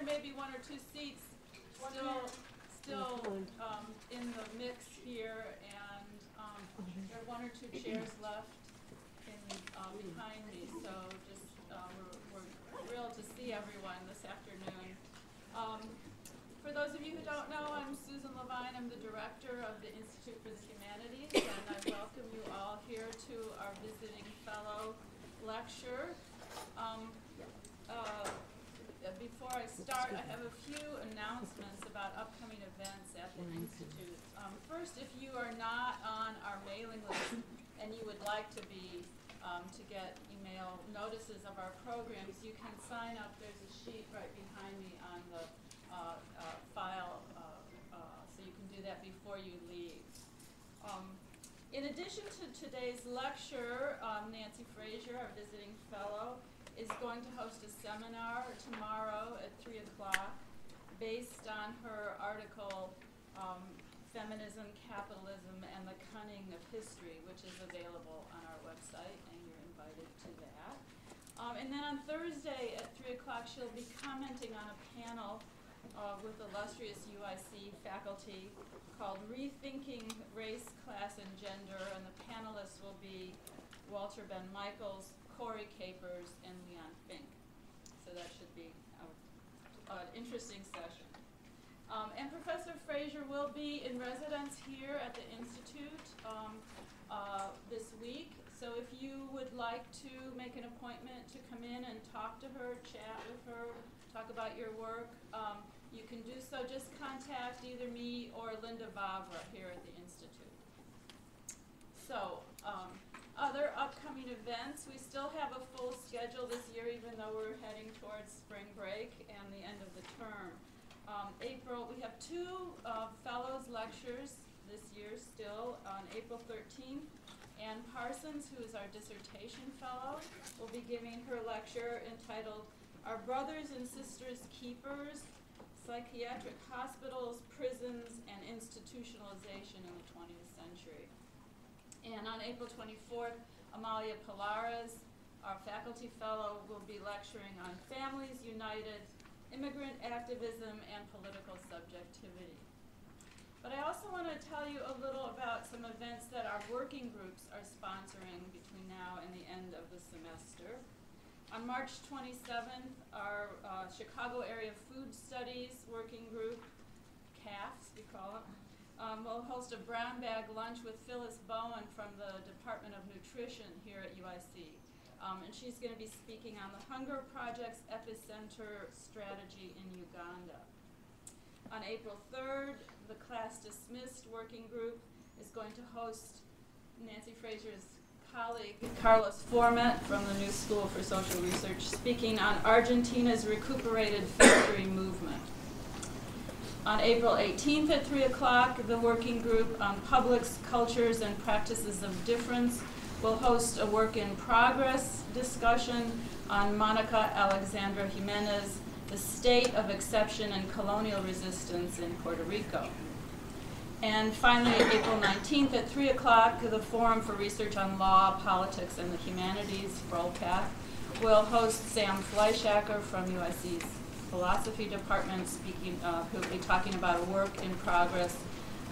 may be one or two seats still in the mix here, and there are one or two chairs left behind me. So just we're thrilled to see everyone this afternoon. For those of you who don't know, I'm Susan Levine. I'm the director of the Institute for the Humanities, and I welcome you all here to our visiting fellow lecture. Before I start, I have a few announcements about upcoming events at the Institute. First, if you are not on our mailing list and you would like to be, to get email notices of our programs, you can sign up. There's a sheet right behind me on the file, so you can do that before you leave. In addition to today's lecture, Nancy Fraser, our visiting fellow, is going to host a seminar tomorrow at 3 o'clock based on her article, Feminism, Capitalism, and the Cunning of History, which is available on our website, and you're invited to that. And then on Thursday at 3 o'clock, she'll be commenting on a panel with illustrious UIC faculty called Rethinking Race, Class, and Gender, and the panelists will be Walter Ben Michaels, Corey Capers, and Leon Fink. So that should be an interesting session. And Professor Fraser will be in residence here at the Institute this week. So if you would like to make an appointment to come in and talk to her, chat with her, talk about your work, you can do so. Just contact either me or Linda Vavra here at the Institute. So, other upcoming events, we still have a full schedule this year, even though we're heading towards spring break and the end of the term. April, we have two fellows lectures this year still on April 13th. Ann Parsons, who is our dissertation fellow, will be giving her lecture entitled Our Brothers and Sisters Keepers, Psychiatric Hospitals, Prisons, and Institutionalization in the 20th Century. And on April 24th, Amalia Pilares, our faculty fellow, will be lecturing on Families United, Immigrant Activism, and Political Subjectivity. But I also want to tell you a little about some events that our working groups are sponsoring between now and the end of the semester. On March 27th, our Chicago Area Food Studies Working Group, CAFS we call it, will host a brown bag lunch with Phyllis Bowen from the Department of Nutrition here at UIC. And she's going to be speaking on the Hunger Project's Epicenter Strategy in Uganda. On April 3rd, the Class Dismissed Working Group is going to host Nancy Fraser's colleague, Carlos Formet from the New School for Social Research, speaking on Argentina's recuperated factory movement. On April 18th at 3 o'clock, the working group on Publics, Cultures, and Practices of Difference will host a work-in-progress discussion on Monica Alexandra Jimenez, The State of Exception and Colonial Resistance in Puerto Rico. And finally, April 19th at 3 o'clock, the Forum for Research on Law, Politics, and the Humanities, FROLPAT, will host Sam Fleischacker from UIC's Philosophy Department, who will be talking about a work in progress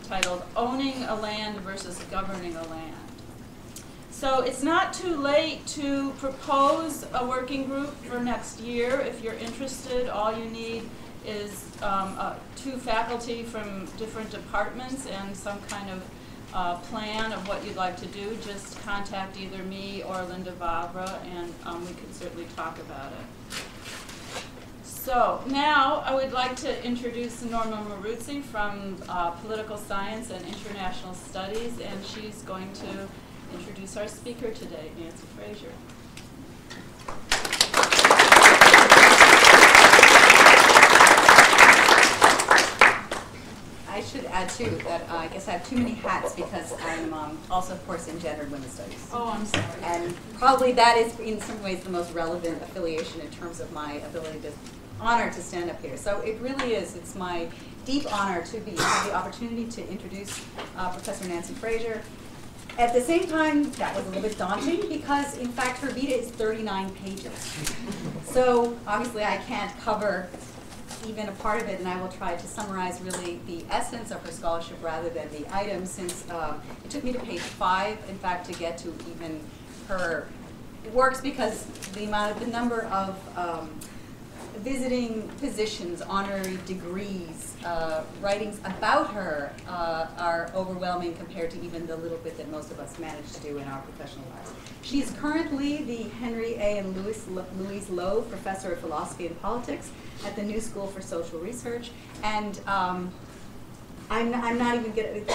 titled Owning a Land versus Governing a Land. So it's not too late to propose a working group for next year. If you're interested, all you need is 2 faculty from different departments and some kind of plan of what you'd like to do. Just contact either me or Linda Vavra, and we can certainly talk about it. So now I would like to introduce Norma Maruzzi from Political Science and International Studies, and she's going to introduce our speaker today, Nancy Fraser. I should add, too, that I guess I have too many hats because I'm also, of course, in Gender and Women's Studies. Oh, I'm sorry. And probably that is, in some ways, the most relevant affiliation in terms of my ability to honor to stand up here. So it really is. It's my deep honor to have the opportunity to introduce Professor Nancy Fraser. At the same time, that was a little bit daunting because, in fact, her vita is 39 pages. So obviously I can't cover even a part of it, and I will try to summarize really the essence of her scholarship rather than the items, since it took me to page 5, in fact, to get to even her works, because the number of visiting positions, honorary degrees, writings about her are overwhelming compared to even the little bit that most of us manage to do in our professional lives. She is currently the Henry A. and Louise Loeb Professor of Philosophy and Politics at the New School for Social Research, and I'm not even getting.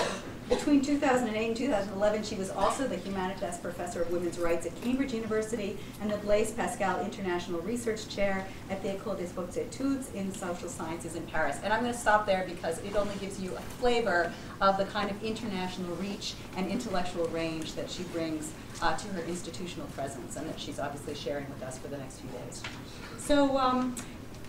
Between 2008 and 2011, she was also the Humanities Professor of Women's Rights at Cambridge University and the Blaise Pascal International Research Chair at the École des Hautes Études in Social Sciences in Paris. And I'm going to stop there because it only gives you a flavor of the kind of international reach and intellectual range that she brings to her institutional presence, and that she's obviously sharing with us for the next few days. So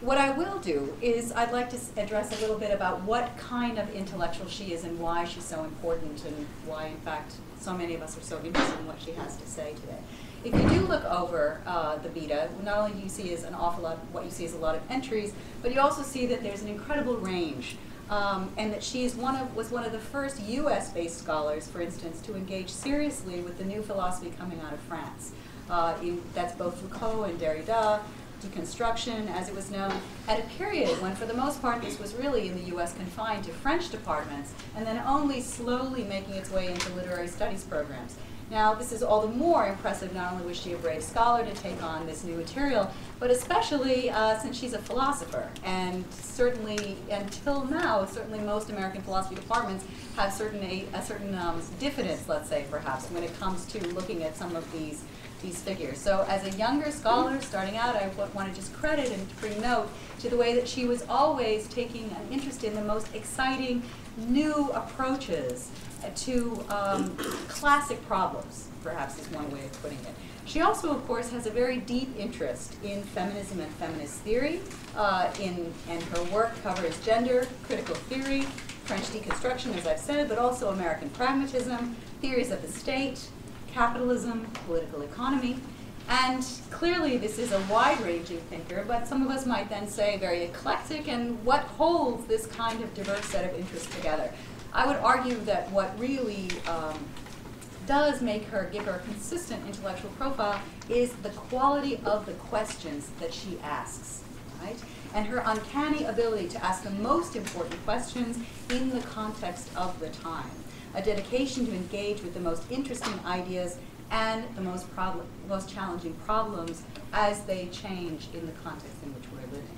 what I will do is I'd like to address a little bit about what kind of intellectual she is and why she's so important, and why, in fact, so many of us are so interested in what she has to say today. If you do look over the Vita, not only do you see is an awful lot, what you see is a lot of entries, but you also see that there's an incredible range, and that she is was one of the first US-based scholars, for instance, to engage seriously with the new philosophy coming out of France. That's both Foucault and Derrida, deconstruction, as it was known, at a period when, for the most part, this was really in the U.S. confined to French departments, and then only slowly making its way into literary studies programs. Now, this is all the more impressive. Not only was she a brave scholar to take on this new material, but especially since she's a philosopher. And certainly, until now, certainly most American philosophy departments have a certain diffidence, let's say, perhaps, when it comes to looking at some of these figures. So as a younger scholar starting out, I want to just credit and bring note to the way that she was always taking an interest in the most exciting new approaches to classic problems, perhaps is one way of putting it. She also, of course, has a very deep interest in feminism and feminist theory, and her work covers gender, critical theory, French deconstruction, as I've said, but also American pragmatism, theories of the state, capitalism, political economy, and clearly this is a wide-ranging thinker, but some of us might then say very eclectic, and what holds this kind of diverse set of interests together? I would argue that what really does give her a consistent intellectual profile is the quality of the questions that she asks, right? And her uncanny ability to ask the most important questions in the context of the time. A dedication to engage with the most interesting ideas and the most challenging problems as they change in the context in which we're living.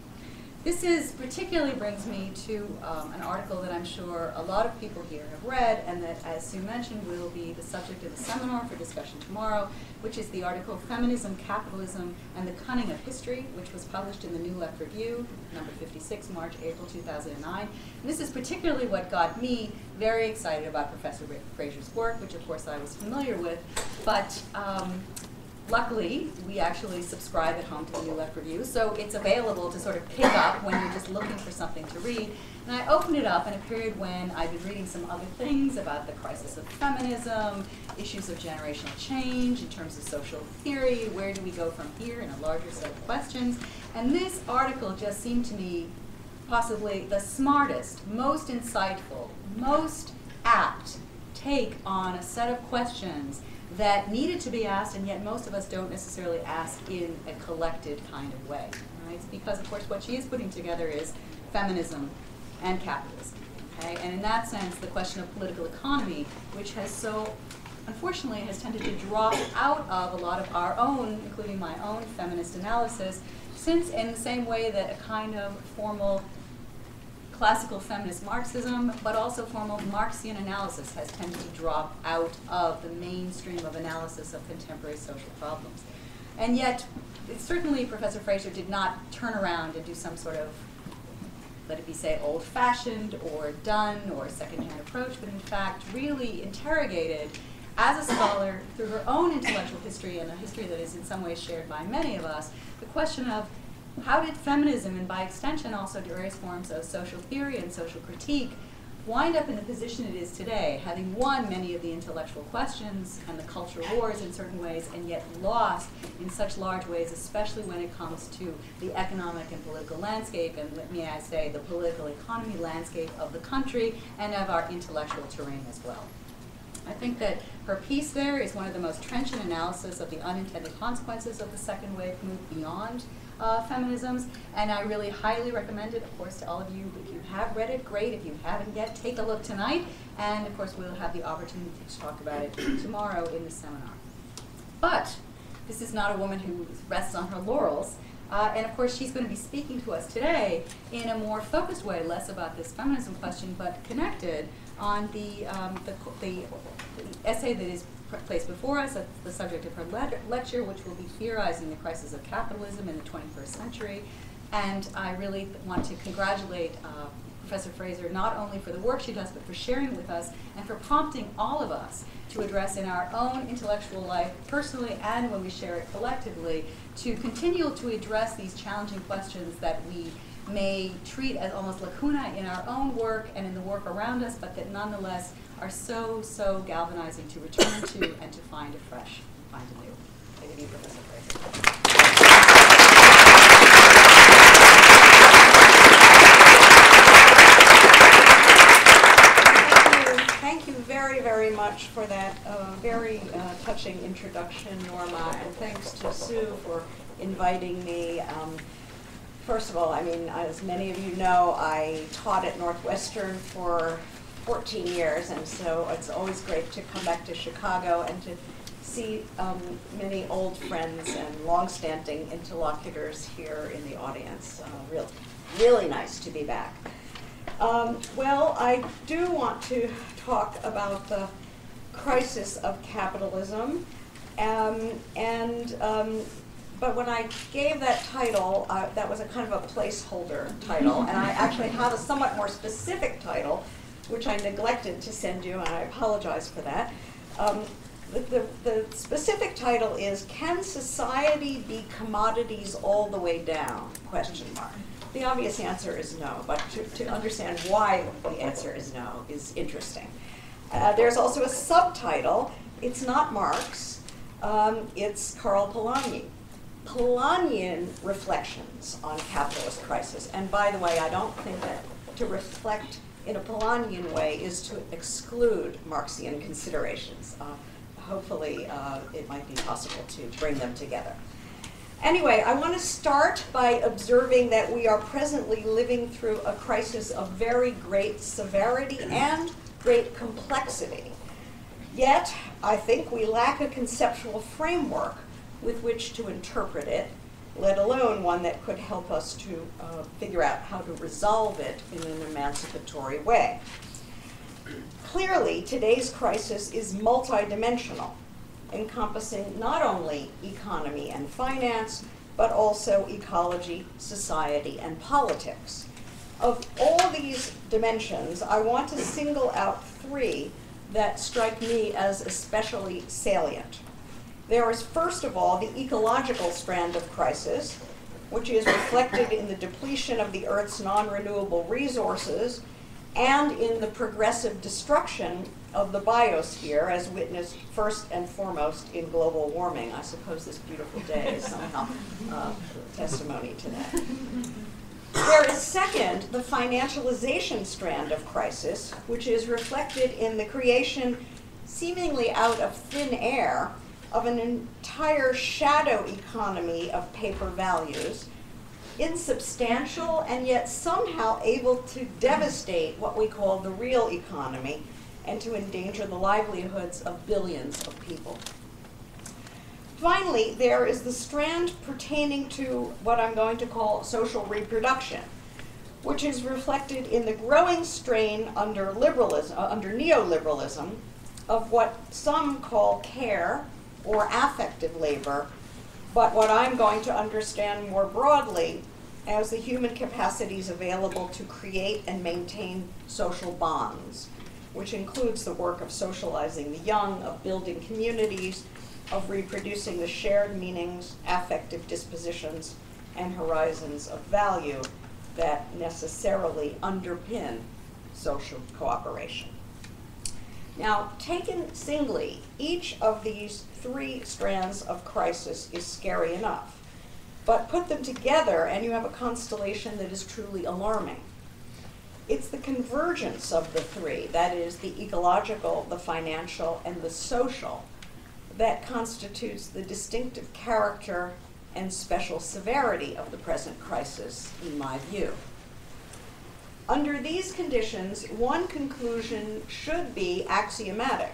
This particularly brings me to an article that I'm sure a lot of people here have read, and that, as Sue mentioned, will be the subject of the seminar for discussion tomorrow, which is the article Feminism, Capitalism, and the Cunning of History, which was published in the New Left Review, number 56, March, April 2009. And this is particularly what got me very excited about Professor Fraser's work, which of course I was familiar with, but luckily, we actually subscribe at home to the New Left Review, so it's available to sort of pick up when you're just looking for something to read. And I opened it up in a period when I've been reading some other things about the crisis of feminism, issues of generational change in terms of social theory, where do we go from here in a larger set of questions. And this article just seemed to me possibly the smartest, most insightful, most apt take on a set of questions that needed to be asked, and yet most of us don't necessarily ask in a collected kind of way. Right? It's because, of course, what she is putting together is feminism and capitalism. Okay? And in that sense, the question of political economy, which has so, unfortunately, has tended to drop out of a lot of our own, including my own, feminist analysis, since in the same way that a kind of formal classical feminist Marxism, but also formal Marxian analysis has tended to drop out of the mainstream of analysis of contemporary social problems. And yet, certainly Professor Fraser did not turn around and do some sort of, let it be say, old-fashioned or done or second-hand approach, but in fact really interrogated as a scholar through her own intellectual history, and a history that is in some ways shared by many of us, the question of how did feminism, and by extension also various forms of social theory and social critique, wind up in the position it is today, having won many of the intellectual questions and the culture wars in certain ways, and yet lost in such large ways, especially when it comes to the economic and political landscape, and may I say, the political economy landscape of the country and of our intellectual terrain as well. I think that her piece there is one of the most trenchant analysis of the unintended consequences of the second wave move beyond feminisms, and I really highly recommend it, of course, to all of you. If you have read it, great. If you haven't yet, take a look tonight, and of course we'll have the opportunity to talk about it tomorrow in the seminar. But this is not a woman who rests on her laurels, and of course she's going to be speaking to us today in a more focused way, less about this feminism question, but connected on the essay that is placed before us. That's the subject of her lecture, which will be Theorizing the Crisis of Capitalism in the 21st Century. And I really want to congratulate Professor Fraser not only for the work she does, but for sharing it with us and for prompting all of us to address in our own intellectual life, personally and when we share it collectively, to continue to address these challenging questions that we may treat as almost lacuna in our own work and in the work around us, but that nonetheless are so galvanizing to return to and to find afresh, find anew. Thank you, Professor Fraser. Thank you very much for that very touching introduction, Norma, and thanks to Sue for inviting me. First of all, I mean, as many of you know, I taught at Northwestern for 14 years, and so it's always great to come back to Chicago and to see many old friends and long-standing interlocutors here in the audience. Really nice to be back. Well, I do want to talk about the crisis of capitalism, but when I gave that title, that was a kind of a placeholder title, and I actually have a somewhat more specific title, which I neglected to send you, and I apologize for that. The specific title is, Can Society Be Commodities All the Way Down? ? The obvious answer is no, but to understand why the answer is no is interesting. There's also a subtitle. It's not Marx. It's Karl Polanyi. Polanyian reflections on capitalist crisis. And by the way, I don't think that to reflect in a Polanyian way is to exclude Marxian considerations. Hopefully, it might be possible to bring them together. Anyway, I want to start by observing that we are presently living through a crisis of very great severity and great complexity. Yet, I think we lack a conceptual framework with which to interpret it, let alone one that could help us to figure out how to resolve it in an emancipatory way. Clearly, today's crisis is multidimensional, encompassing not only economy and finance, but also ecology, society, and politics. Of all these dimensions, I want to single out three that strike me as especially salient. There is, first of all, the ecological strand of crisis, which is reflected in the depletion of the Earth's non-renewable resources and in the progressive destruction of the biosphere, as witnessed first and foremost in global warming. I suppose this beautiful day is somehow testimony to that. There is, second, the financialization strand of crisis, which is reflected in the creation, seemingly out of thin air, of an entire shadow economy of paper values, insubstantial and yet somehow able to devastate what we call the real economy and to endanger the livelihoods of billions of people. Finally, there is the strand pertaining to what I'm going to call social reproduction, which is reflected in the growing strain under liberalism, under neoliberalism, of what some call care or affective labor, but what I'm going to understand more broadly as the human capacities available to create and maintain social bonds, which includes the work of socializing the young, of building communities, of reproducing the shared meanings, affective dispositions, and horizons of value that necessarily underpin social cooperation. Now, taken singly, each of these three strands of crisis is scary enough. But put them together and you have a constellation that is truly alarming. It's the convergence of the three, that is, the ecological, the financial, and the social, that constitutes the distinctive character and special severity of the present crisis, in my view. Under these conditions, one conclusion should be axiomatic.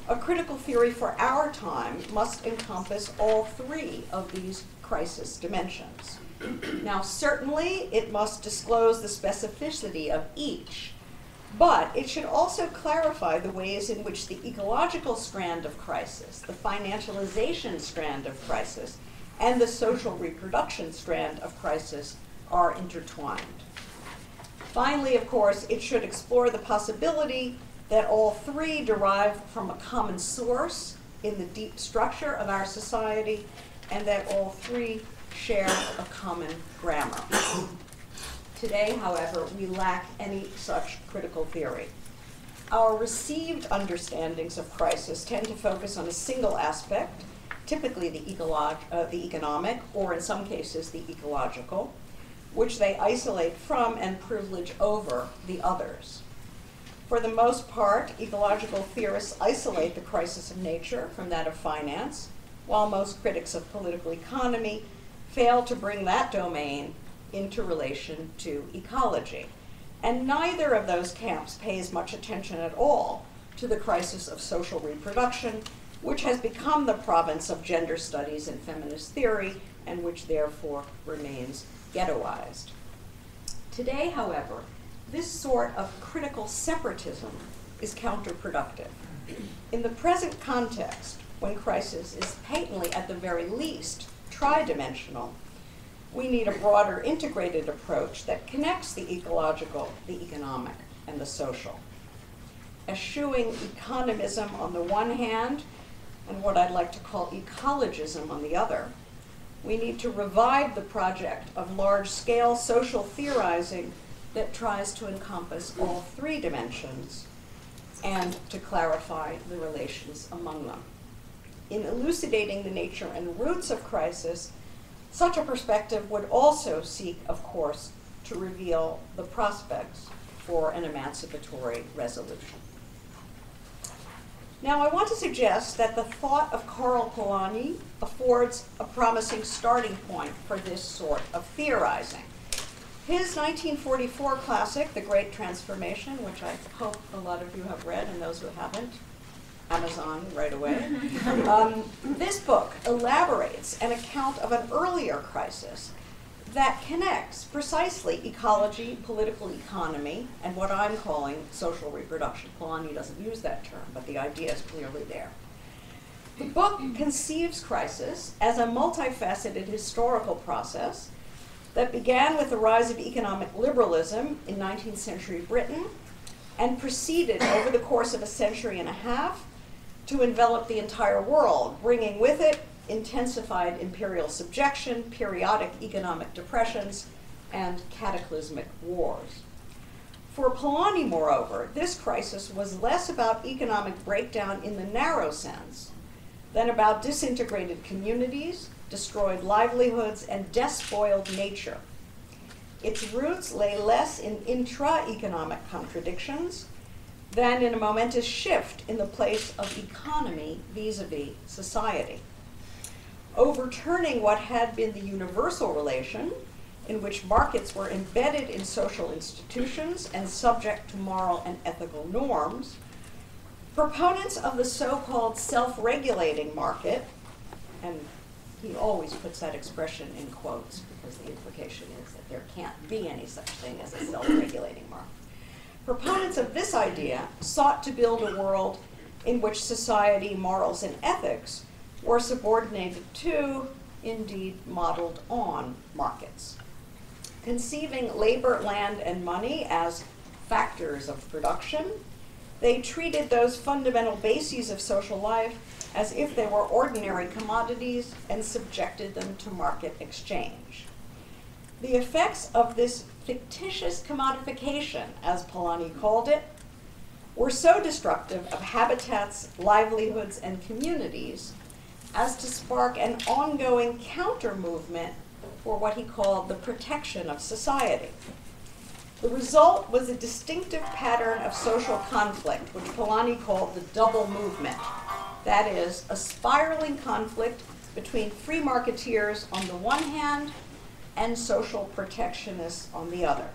A critical theory for our time must encompass all three of these crisis dimensions. Now, certainly, it must disclose the specificity of each, but it should also clarify the ways in which the ecological strand of crisis, the financialization strand of crisis, and the social reproduction strand of crisis are intertwined. Finally, of course, it should explore the possibility that all three derive from a common source in the deep structure of our society, and that all three share a common grammar. Today, however, we lack any such critical theory. Our received understandings of crisis tend to focus on a single aspect, typically the economic, or in some cases the ecological, which they isolate from and privilege over the others. For the most part, ecological theorists isolate the crisis of nature from that of finance, while most critics of political economy fail to bring that domain into relation to ecology. And neither of those camps pays much attention at all to the crisis of social reproduction, which has become the province of gender studies and feminist theory, and which therefore remains ghettoized. Today, however, this sort of critical separatism is counterproductive. In the present context, when crisis is patently, at the very least, tridimensional, we need a broader integrated approach that connects the ecological, the economic, and the social. Eschewing economism on the one hand, and what I'd like to call ecologism on the other, we need to revive the project of large-scale social theorizing that tries to encompass all three dimensions and to clarify the relations among them. In elucidating the nature and roots of crisis, such a perspective would also seek, of course, to reveal the prospects for an emancipatory resolution. Now, I want to suggest that the thought of Karl Polanyi affords a promising starting point for this sort of theorizing. His 1944 classic, The Great Transformation, which I hope a lot of you have read, and those who haven't, Amazon right away. This book elaborates an account of an earlier crisis that connects precisely ecology, political economy, and what I'm calling social reproduction. Polanyi doesn't use that term, but the idea is clearly there. The book conceives crisis as a multifaceted historical process that began with the rise of economic liberalism in 19th century Britain and proceeded over the course of a century and a half to envelop the entire world, bringing with it intensified imperial subjection, periodic economic depressions, and cataclysmic wars. For Polanyi, moreover, this crisis was less about economic breakdown in the narrow sense than about disintegrated communities, destroyed livelihoods, and despoiled nature. Its roots lay less in intra-economic contradictions than in a momentous shift in the place of economy vis-a-vis society. Overturning what had been the universal relation in which markets were embedded in social institutions and subject to moral and ethical norms, proponents of the so-called self-regulating market, and he always puts that expression in quotes because the implication is that there can't be any such thing as a self-regulating market. Proponents of this idea sought to build a world in which society, morals, and ethics were subordinated to, indeed modeled on, markets. Conceiving labor, land, and money as factors of production, they treated those fundamental bases of social life as if they were ordinary commodities and subjected them to market exchange. The effects of this fictitious commodification, as Polanyi called it, were so destructive of habitats, livelihoods, and communities as to spark an ongoing counter-movement for what he called the protection of society. The result was a distinctive pattern of social conflict, which Polanyi called the double movement. That is, a spiraling conflict between free marketeers on the one hand and social protectionists on the other.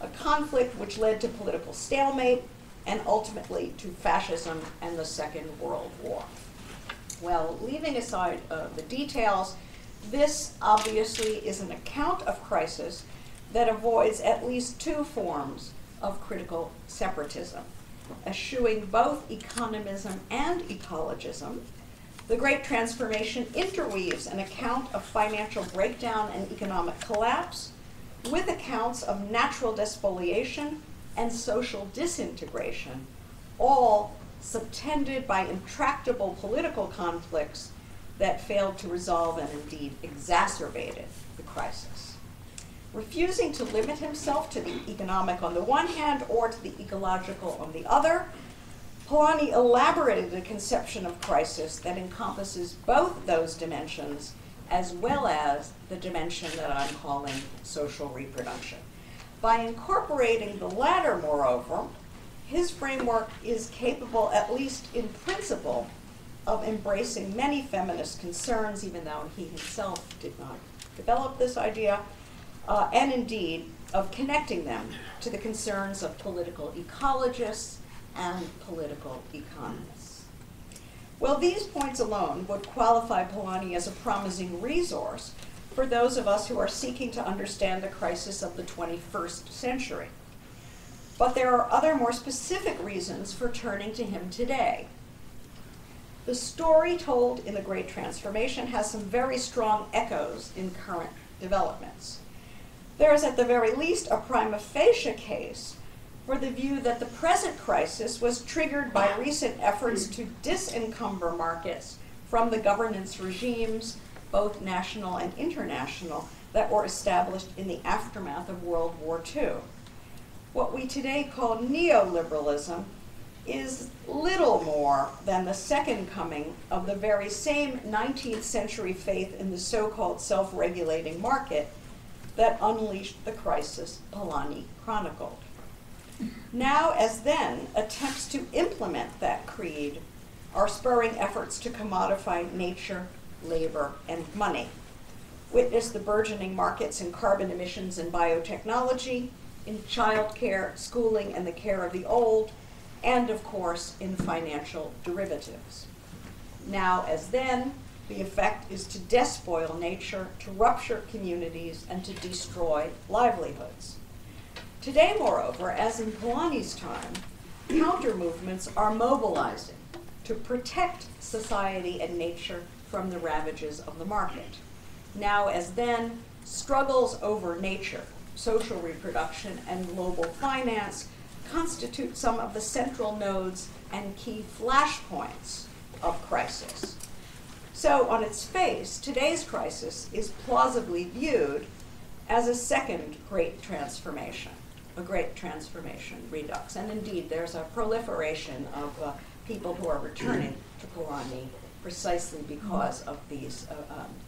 A conflict which led to political stalemate and ultimately to fascism and the Second World War. Well, leaving aside the details, this obviously is an account of crisis that avoids at least two forms of critical separatism, eschewing both economism and ecologism. The Great Transformation interweaves an account of financial breakdown and economic collapse with accounts of natural despoliation and social disintegration, all subtended by intractable political conflicts that failed to resolve and indeed exacerbated the crisis. Refusing to limit himself to the economic on the one hand or to the ecological on the other, Polanyi elaborated a conception of crisis that encompasses both those dimensions as well as the dimension that I'm calling social reproduction. By incorporating the latter, moreover, his framework is capable, at least in principle, of embracing many feminist concerns, even though he himself did not develop this idea, and indeed of connecting them to the concerns of political ecologists and political economists. Well, these points alone would qualify Polanyi as a promising resource for those of us who are seeking to understand the crisis of the 21st century. But there are other more specific reasons for turning to him today. The story told in The Great Transformation has some very strong echoes in current developments. There is at the very least a prima facie case for the view that the present crisis was triggered by recent efforts to disencumber markets from the governance regimes, both national and international, that were established in the aftermath of World War II. What we today call neoliberalism is little more than the second coming of the very same 19th century faith in the so-called self-regulating market that unleashed the crisis Polanyi chronicled. Now, as then, attempts to implement that creed are spurring efforts to commodify nature, labor, and money. Witness the burgeoning markets in carbon emissions and biotechnology, in childcare, schooling, and the care of the old, and of course, in financial derivatives. Now, as then, the effect is to despoil nature, to rupture communities, and to destroy livelihoods. Today, moreover, as in Polanyi's time, counter-movements are mobilizing to protect society and nature from the ravages of the market. Now, as then, struggles over nature, social reproduction, and global finance constitute some of the central nodes and key flashpoints of crisis. So, on its face, today's crisis is plausibly viewed as a second great transformation, a great transformation redux. And indeed, there's a proliferation of people who are returning to Polanyi precisely because of these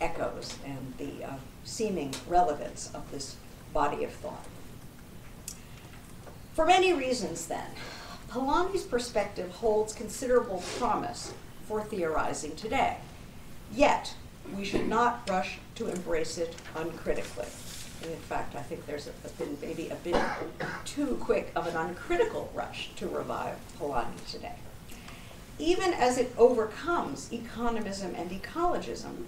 echoes and the seeming relevance of this body of thought. For many reasons, then, Polanyi's perspective holds considerable promise for theorizing today. Yet, we should not rush to embrace it uncritically. And in fact, I think there's been maybe a bit too quick of an uncritical rush to revive Polanyi today. Even as it overcomes economism and ecologism,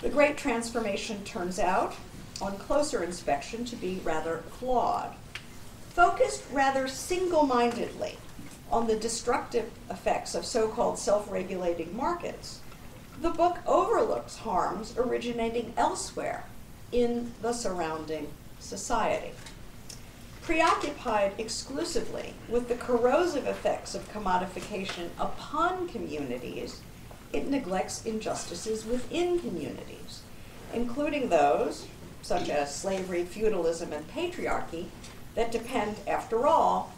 the Great Transformation turns out, on closer inspection, to be rather flawed. Focused rather single-mindedly on the destructive effects of so-called self-regulating markets, the book overlooks harms originating elsewhere in the surrounding society. Preoccupied exclusively with the corrosive effects of commodification upon communities, it neglects injustices within communities, including those such as slavery, feudalism, and patriarchy, that depend, after all,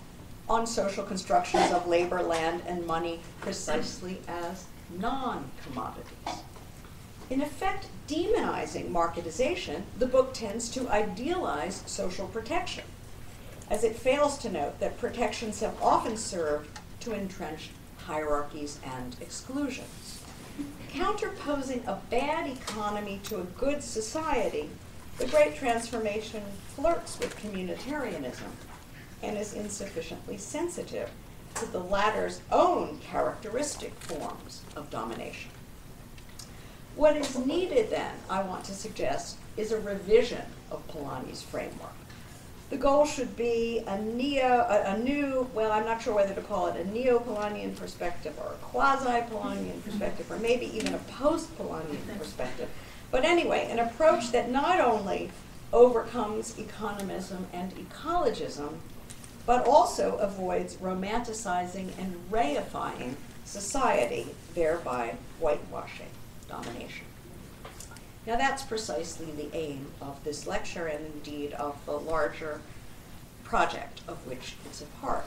on social constructions of labor, land, and money precisely as non-commodities. In effect, demonizing marketization, the book tends to idealize social protection, as it fails to note that protections have often served to entrench hierarchies and exclusions. Counterposing a bad economy to a good society, the Great Transformation flirts with communitarianism and is insufficiently sensitive to the latter's own characteristic forms of domination. What is needed then, I want to suggest, is a revision of Polanyi's framework. The goal should be a new, well, I'm not sure whether to call it a neo-Polanyian perspective or a quasi-Polanyian perspective, or maybe even a post-Polanyian perspective. But anyway, an approach that not only overcomes economism and ecologism, but also avoids romanticizing and reifying society, thereby whitewashing domination. Now that's precisely the aim of this lecture, and indeed of the larger project of which it's a part.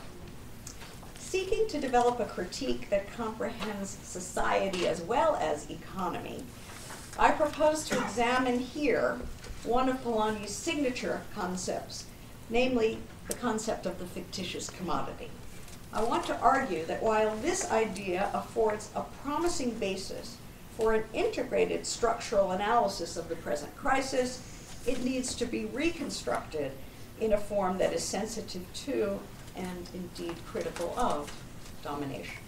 Seeking to develop a critique that comprehends society as well as economy, I propose to examine here one of Polanyi's signature concepts, namely the concept of the fictitious commodity. I want to argue that while this idea affords a promising basis for an integrated structural analysis of the present crisis, it needs to be reconstructed in a form that is sensitive to, and indeed critical of, domination.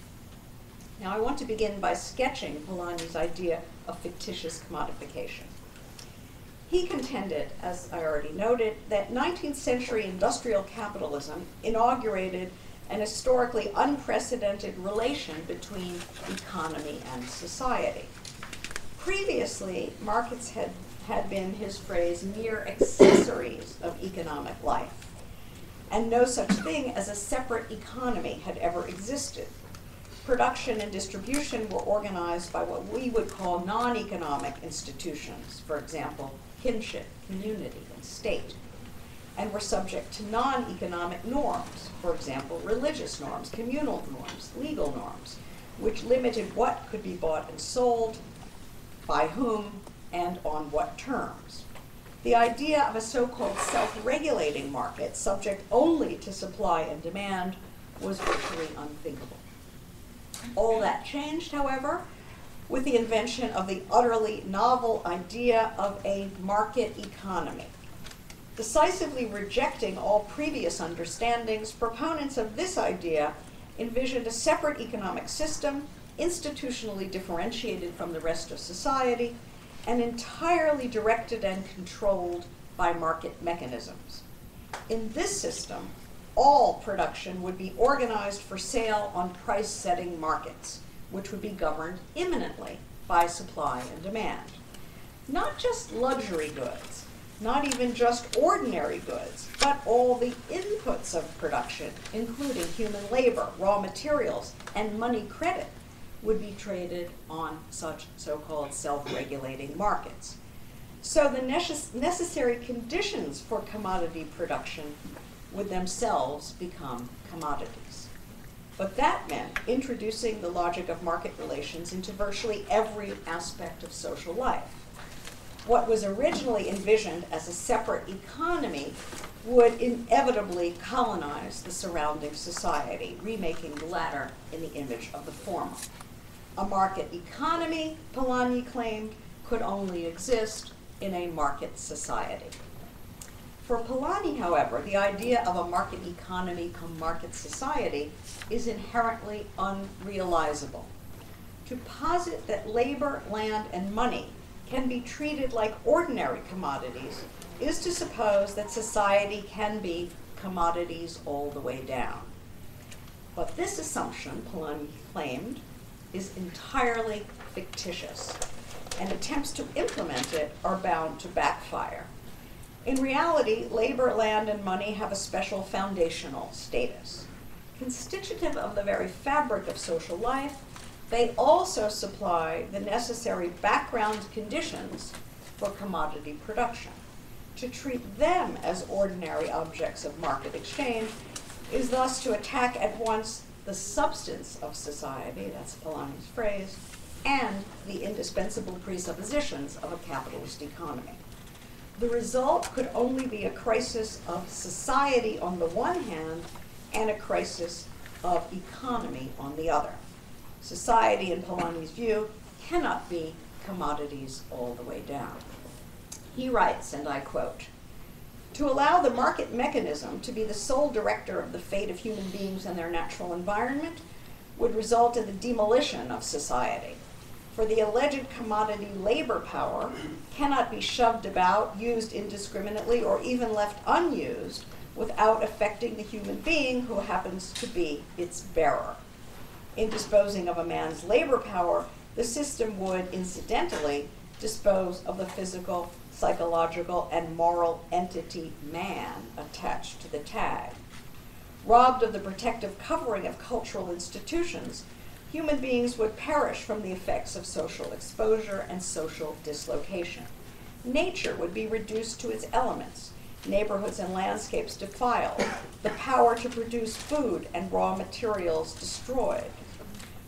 Now I want to begin by sketching Polanyi's idea of fictitious commodification. He contended, as I already noted, that 19th century industrial capitalism inaugurated an historically unprecedented relation between economy and society. Previously, markets had been, his phrase, mere accessories of economic life, and no such thing as a separate economy had ever existed. Production and distribution were organized by what we would call non-economic institutions, for example, kinship, community, and state, and were subject to non-economic norms, for example, religious norms, communal norms, legal norms, which limited what could be bought and sold, by whom, and on what terms. The idea of a so-called self-regulating market, subject only to supply and demand, was virtually unthinkable. All that changed, however, with the invention of the utterly novel idea of a market economy. Decisively rejecting all previous understandings, proponents of this idea envisioned a separate economic system, institutionally differentiated from the rest of society, and entirely directed and controlled by market mechanisms. In this system, all production would be organized for sale on price-setting markets, which would be governed imminently by supply and demand. Not just luxury goods, not even just ordinary goods, but all the inputs of production, including human labor, raw materials, and money credit, would be traded on such so-called self-regulating markets. So the necessary conditions for commodity production would themselves become commodities. But that meant introducing the logic of market relations into virtually every aspect of social life. What was originally envisioned as a separate economy would inevitably colonize the surrounding society, remaking the latter in the image of the former. A market economy, Polanyi claimed, could only exist in a market society. For Polanyi, however, the idea of a market economy come market society is inherently unrealizable. To posit that labor, land, and money can be treated like ordinary commodities is to suppose that society can be commodities all the way down. But this assumption, Polanyi claimed, is entirely fictitious, and attempts to implement it are bound to backfire. In reality, labor, land, and money have a special foundational status. Constitutive of the very fabric of social life, they also supply the necessary background conditions for commodity production. to treat them as ordinary objects of market exchange is thus to attack at once the substance of society, that's Polanyi's phrase, and the indispensable presuppositions of a capitalist economy. The result could only be a crisis of society on the one hand and a crisis of economy on the other. Society, in Polanyi's view, cannot be commodities all the way down. He writes, and I quote, "To allow the market mechanism to be the sole director of the fate of human beings and their natural environment would result in the demolition of society. For the alleged commodity labor power cannot be shoved about, used indiscriminately, or even left unused without affecting the human being who happens to be its bearer. In disposing of a man's labor power, the system would, incidentally, dispose of the physical, psychological, and moral entity man attached to the tag. Robbed of the protective covering of cultural institutions, human beings would perish from the effects of social exposure and social dislocation. Nature would be reduced to its elements, neighborhoods and landscapes defiled, the power to produce food and raw materials destroyed.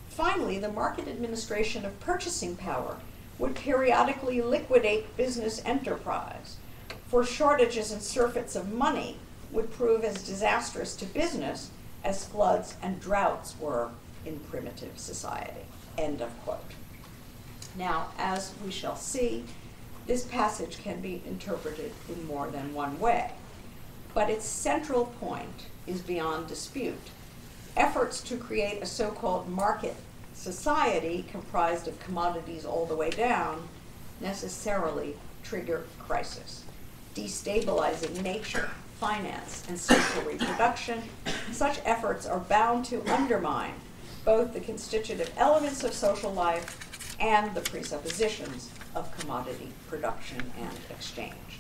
Finally, the market administration of purchasing power would periodically liquidate business enterprise, for shortages and surfeits of money would prove as disastrous to business as floods and droughts were in primitive society." End of quote. Now, as we shall see, this passage can be interpreted in more than one way, but its central point is beyond dispute. Efforts to create a so-called market society comprised of commodities all the way down necessarily trigger crisis. Destabilizing nature, finance, and social reproduction, such efforts are bound to undermine both the constitutive elements of social life and the presuppositions of commodity production and exchange.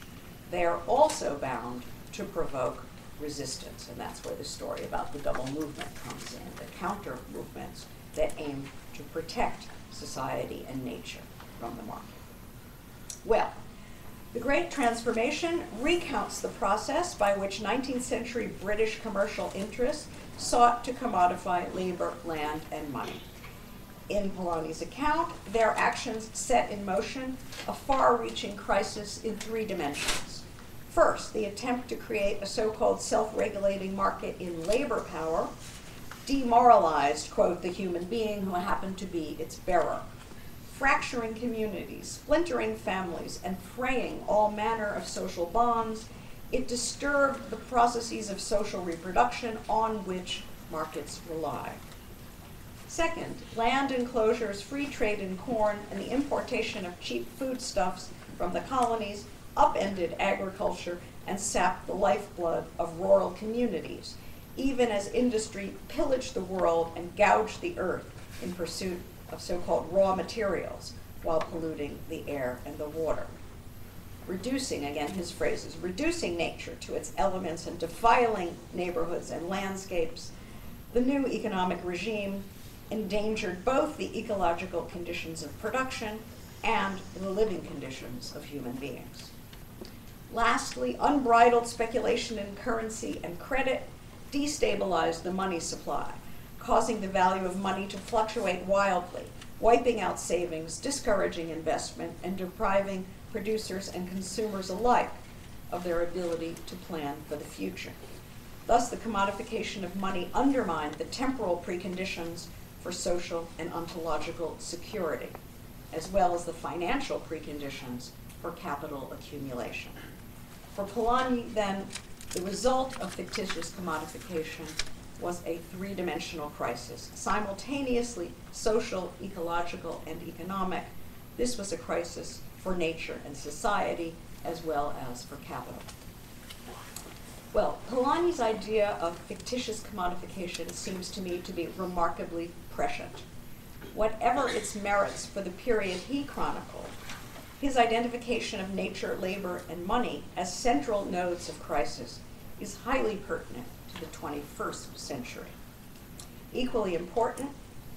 They are also bound to provoke resistance, and that's where the story about the double movement comes in, the counter movements that aim to protect society and nature from the market. Well, the Great Transformation recounts the process by which 19th century British commercial interests sought to commodify labor, land, and money. In Polanyi's account, their actions set in motion a far-reaching crisis in three dimensions. First, the attempt to create a so-called self-regulating market in labor power demoralized, quote, the human being who happened to be its bearer, fracturing communities, splintering families, and fraying all manner of social bonds. It disturbed the processes of social reproduction on which markets rely. Second, land enclosures, free trade in corn, and the importation of cheap foodstuffs from the colonies upended agriculture and sapped the lifeblood of rural communities, even as industry pillaged the world and gouged the earth in pursuit of so-called raw materials while polluting the air and the water. Reducing, again his phrases, reducing nature to its elements and defiling neighborhoods and landscapes, the new economic regime endangered both the ecological conditions of production and the living conditions of human beings. Lastly, unbridled speculation in currency and credit destabilized the money supply, causing the value of money to fluctuate wildly, wiping out savings, discouraging investment, and depriving producers and consumers alike of their ability to plan for the future. Thus, the commodification of money undermined the temporal preconditions for social and ontological security, as well as the financial preconditions for capital accumulation. For Polanyi, then, the result of fictitious commodification was a three-dimensional crisis, simultaneously social, ecological, and economic. This was a crisis for nature and society, as well as for capital. Well, Polanyi's idea of fictitious commodification seems to me to be remarkably prescient. Whatever its merits for the period he chronicled, his identification of nature, labor, and money as central nodes of crisis is highly pertinent to the 21st century. Equally important,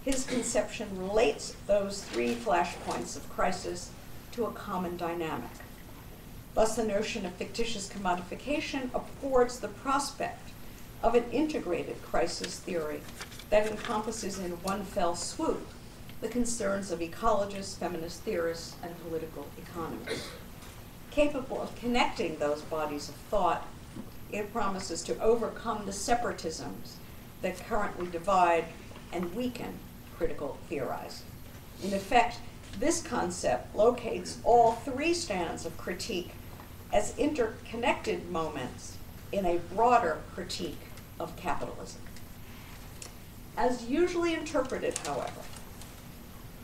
his conception relates those three flashpoints of crisis to a common dynamic. Thus, the notion of fictitious commodification affords the prospect of an integrated crisis theory that encompasses in one fell swoop the concerns of ecologists, feminist theorists, and political economists. Capable of connecting those bodies of thought, it promises to overcome the separatisms that currently divide and weaken critical theorizing. In effect, this concept locates all three strands of critique as interconnected moments in a broader critique of capitalism. As usually interpreted, however,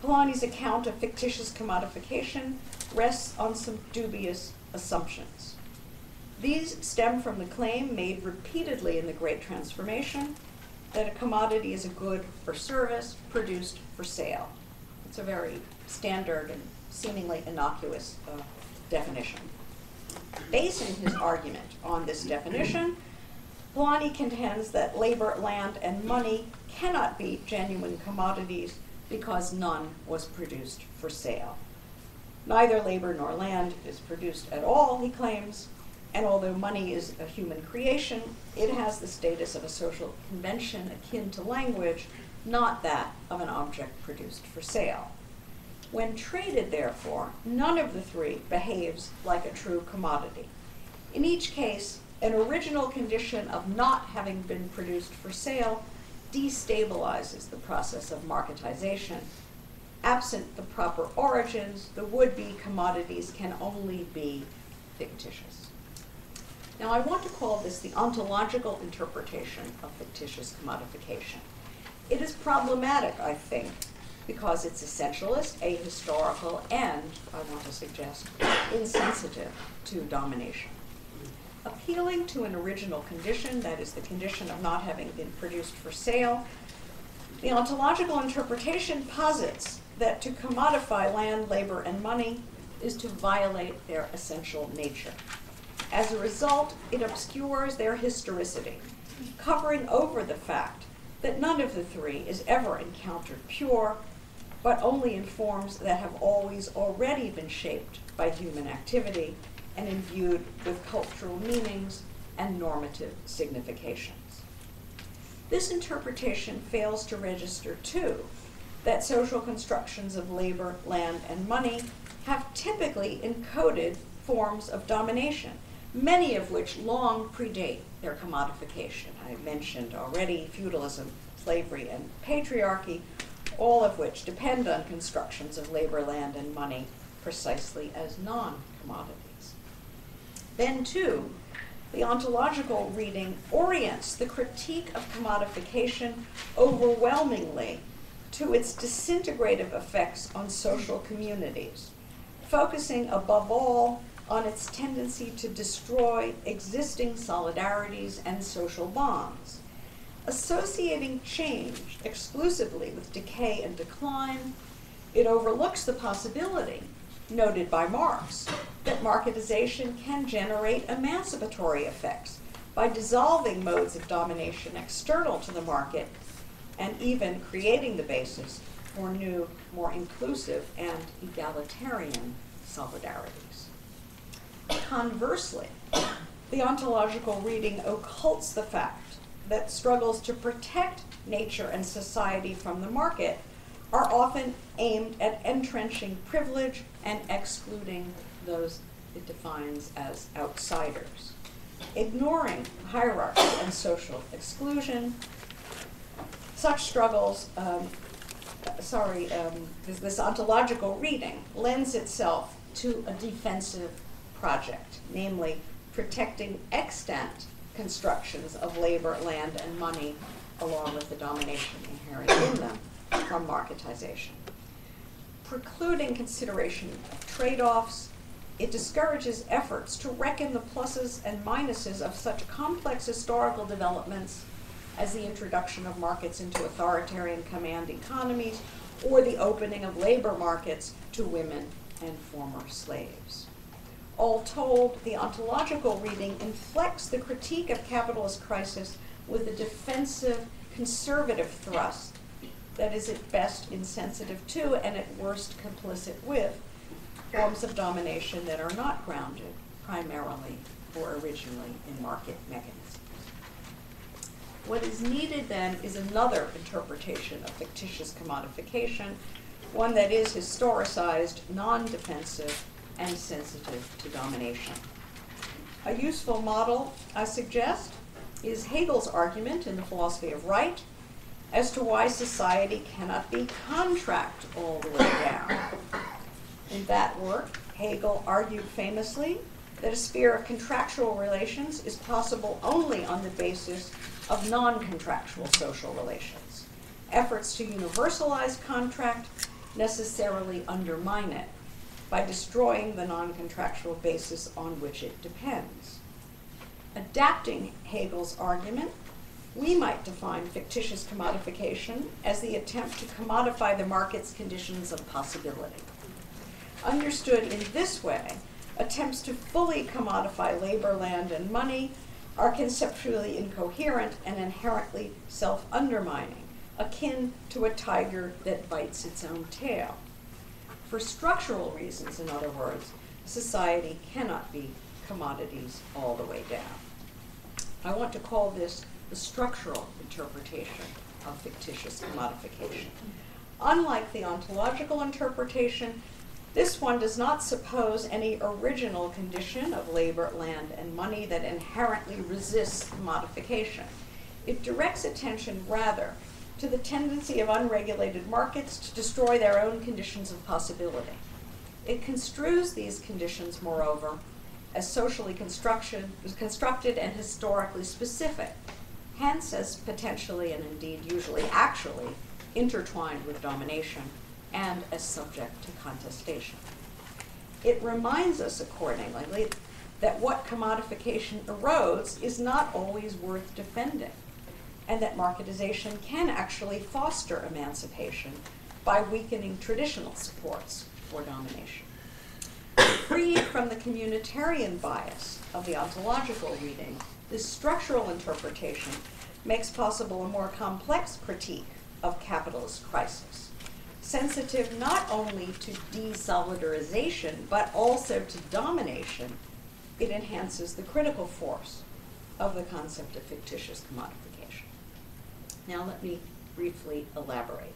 Polanyi's account of fictitious commodification rests on some dubious assumptions. These stem from the claim made repeatedly in The Great Transformation that a commodity is a good or service produced for sale. It's a very standard and seemingly innocuous definition. Basing his argument on this definition, Polanyi contends that labor, land, and money cannot be genuine commodities because none was produced for sale. Neither labor nor land is produced at all, he claims, and although money is a human creation, it has the status of a social convention akin to language, not that of an object produced for sale. When traded, therefore, none of the three behaves like a true commodity. In each case, an original condition of not having been produced for sale destabilizes the process of marketization. Absent the proper origins, the would-be commodities can only be fictitious. Now, I want to call this the ontological interpretation of fictitious commodification. It is problematic, I think, because it's essentialist, ahistorical, and, I want to suggest, insensitive to domination. Appealing to an original condition, that is the condition of not having been produced for sale, the ontological interpretation posits that to commodify land, labor, and money is to violate their essential nature. As a result, it obscures their historicity, covering over the fact that none of the three is ever encountered pure, but only in forms that have always already been shaped by human activity and imbued with cultural meanings and normative significations. This interpretation fails to register, too, that social constructions of labor, land, and money have typically encoded forms of domination, many of which long predate their commodification. I mentioned already feudalism, slavery, and patriarchy, all of which depend on constructions of labor, land, and money precisely as non-commodities. Then, too, the ontological reading orients the critique of commodification overwhelmingly to its disintegrative effects on social communities, focusing above all on its tendency to destroy existing solidarities and social bonds. Associating change exclusively with decay and decline, it overlooks the possibility, noted by Marx, that marketization can generate emancipatory effects by dissolving modes of domination external to the market and even creating the basis for new, more inclusive and egalitarian solidarities. Conversely, the ontological reading occults the fact that struggles to protect nature and society from the market are often aimed at entrenching privilege and excluding those it defines as outsiders. Ignoring hierarchy and social exclusion, such struggles, this ontological reading lends itself to a defensive project, namely protecting extant constructions of labor, land, and money, along with the domination inherent in them, from marketization. Precluding consideration of trade-offs, it discourages efforts to reckon the pluses and minuses of such complex historical developments as the introduction of markets into authoritarian command economies or the opening of labor markets to women and former slaves. All told, the ontological reading inflects the critique of capitalist crisis with a defensive, conservative thrust that is at best insensitive to and at worst complicit with forms of domination that are not grounded primarily or originally in market mechanisms. What is needed then is another interpretation of fictitious commodification, one that is historicized, non-defensive, and sensitive to domination. A useful model, I suggest, is Hegel's argument in The Philosophy of Right as to why society cannot be contract all the way down. In that work, Hegel argued famously that a sphere of contractual relations is possible only on the basis of non-contractual social relations. Efforts to universalize contract necessarily undermine it by destroying the non-contractual basis on which it depends. Adapting Hegel's argument, we might define fictitious commodification as the attempt to commodify the market's conditions of possibility. Understood in this way, attempts to fully commodify labor, land, and money are conceptually incoherent and inherently self-undermining, akin to a tiger that bites its own tail. For structural reasons, in other words, society cannot be commodities all the way down. I want to call this the structural interpretation of fictitious commodification. Unlike the ontological interpretation, this one does not suppose any original condition of labor, land, and money that inherently resists commodification. It directs attention rather to the tendency of unregulated markets to destroy their own conditions of possibility. It construes these conditions, moreover, as socially constructed and historically specific, hence as potentially and indeed usually actually intertwined with domination and as subject to contestation. It reminds us accordingly that what commodification erodes is not always worth defending, and that marketization can actually foster emancipation by weakening traditional supports for domination. Freed from the communitarian bias of the ontological reading, this structural interpretation makes possible a more complex critique of capitalist crisis, sensitive not only to desolidarization, but also to domination. It enhances the critical force of the concept of fictitious commodification. Now let me briefly elaborate.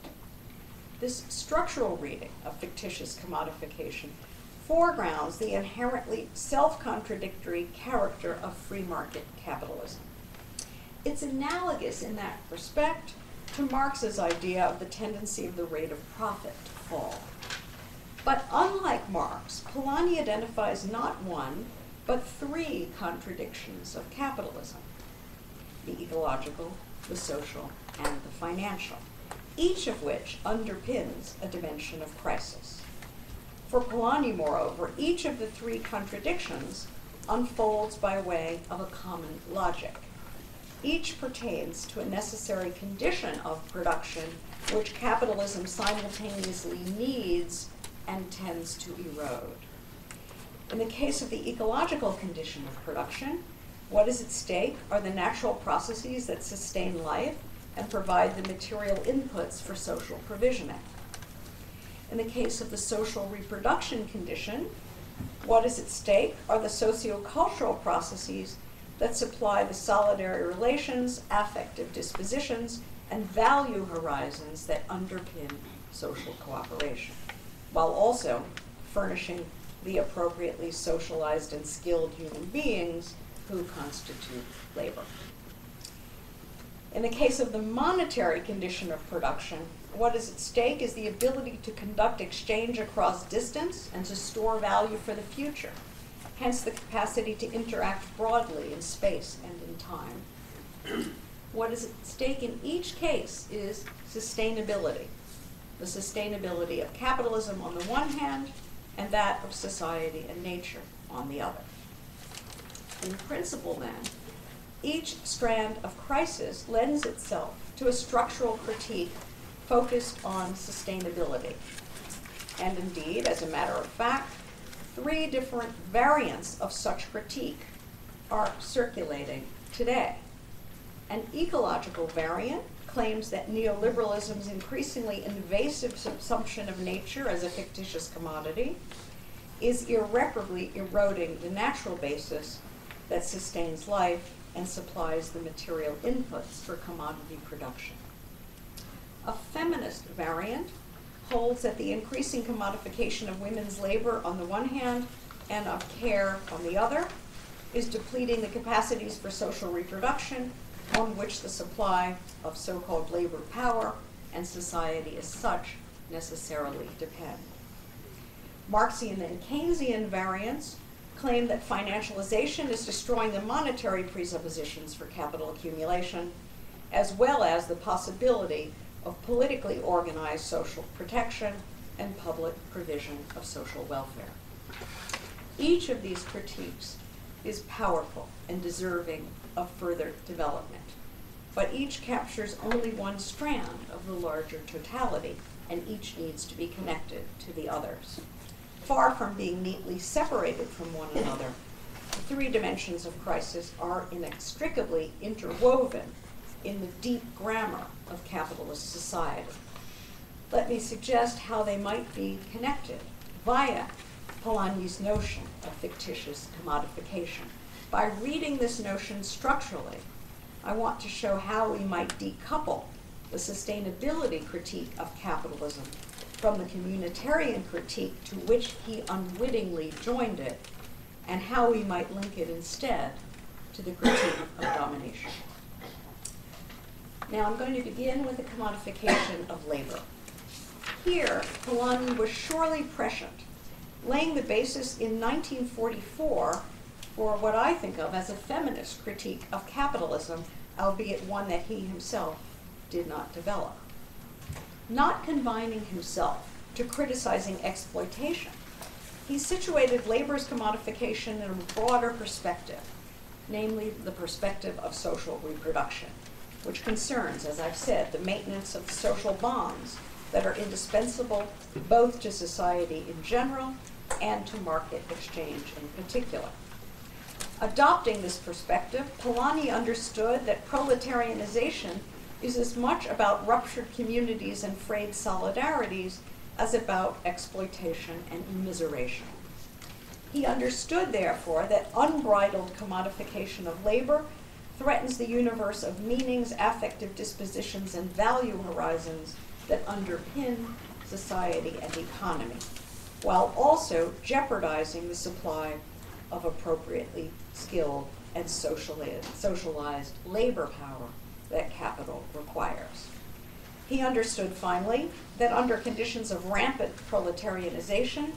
This structural reading of fictitious commodification foregrounds the inherently self-contradictory character of free market capitalism. It's analogous in that respect to Marx's idea of the tendency of the rate of profit to fall. But unlike Marx, Polanyi identifies not one, but three contradictions of capitalism: the ecological, the social, and the financial, each of which underpins a dimension of crisis. For Polanyi, moreover, each of the three contradictions unfolds by way of a common logic. Each pertains to a necessary condition of production which capitalism simultaneously needs and tends to erode. In the case of the ecological condition of production, what is at stake are the natural processes that sustain life and provide the material inputs for social provisioning. In the case of the social reproduction condition, what is at stake are the socio-cultural processes that supply the solidary relations, affective dispositions, and value horizons that underpin social cooperation, while also furnishing the appropriately socialized and skilled human beings who constitute labor. In the case of the monetary condition of production, what is at stake is the ability to conduct exchange across distance and to store value for the future, hence the capacity to interact broadly in space and in time. What is at stake in each case is sustainability, the sustainability of capitalism on the one hand, and that of society and nature on the other. In principle, then, each strand of crisis lends itself to a structural critique focused on sustainability. And indeed, as a matter of fact, three different variants of such critique are circulating today. An ecological variant claims that neoliberalism's increasingly invasive assumption of nature as a fictitious commodity is irreparably eroding the natural basis that sustains life and supplies the material inputs for commodity production. A feminist variant holds that the increasing commodification of women's labor on the one hand and of care on the other is depleting the capacities for social reproduction on which the supply of so-called labor power and society as such necessarily depend. Marxian and Keynesian variants claim that financialization is destroying the monetary presuppositions for capital accumulation, as well as the possibility of politically organized social protection and public provision of social welfare. Each of these critiques is powerful and deserving of further development, but each captures only one strand of the larger totality, and each needs to be connected to the others. Far from being neatly separated from one another, the three dimensions of crisis are inextricably interwoven in the deep grammar of capitalist society. Let me suggest how they might be connected via Polanyi's notion of fictitious commodification. By reading this notion structurally, I want to show how we might decouple the sustainability critique of capitalism from the communitarian critique to which he unwittingly joined it, and how we might link it instead to the critique of domination. Now I'm going to begin with the commodification of labor. Here, Polanyi was surely prescient, laying the basis in 1944 for what I think of as a feminist critique of capitalism, albeit one that he himself did not develop. Not confining himself to criticizing exploitation, he situated labor's commodification in a broader perspective, namely the perspective of social reproduction, which concerns, as I've said, the maintenance of social bonds that are indispensable both to society in general and to market exchange in particular. Adopting this perspective, Polanyi understood that proletarianization is as much about ruptured communities and frayed solidarities as about exploitation and immiseration. He understood, therefore, that unbridled commodification of labor threatens the universe of meanings, affective dispositions, and value horizons that underpin society and economy, while also jeopardizing the supply of appropriately skilled and socialized labor power that capital requires. He understood, finally, that under conditions of rampant proletarianization,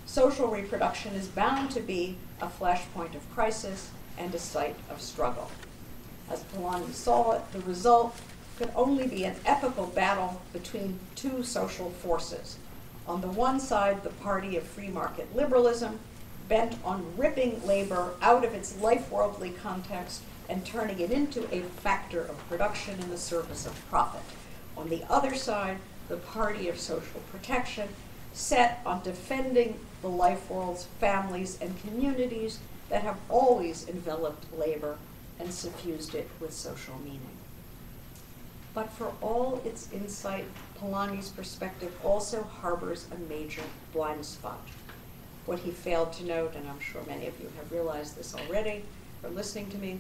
social reproduction is bound to be a flashpoint of crisis and a site of struggle. As Polanyi saw it, the result could only be an epical battle between two social forces. On the one side, the party of free market liberalism, bent on ripping labor out of its life-worldly context and turning it into a factor of production in the service of profit. On the other side, the party of social protection, set on defending the life worlds, families, and communities that have always enveloped labor and suffused it with social meaning. But for all its insight, Polanyi's perspective also harbors a major blind spot. What he failed to note, and I'm sure many of you have realized this already from listening to me,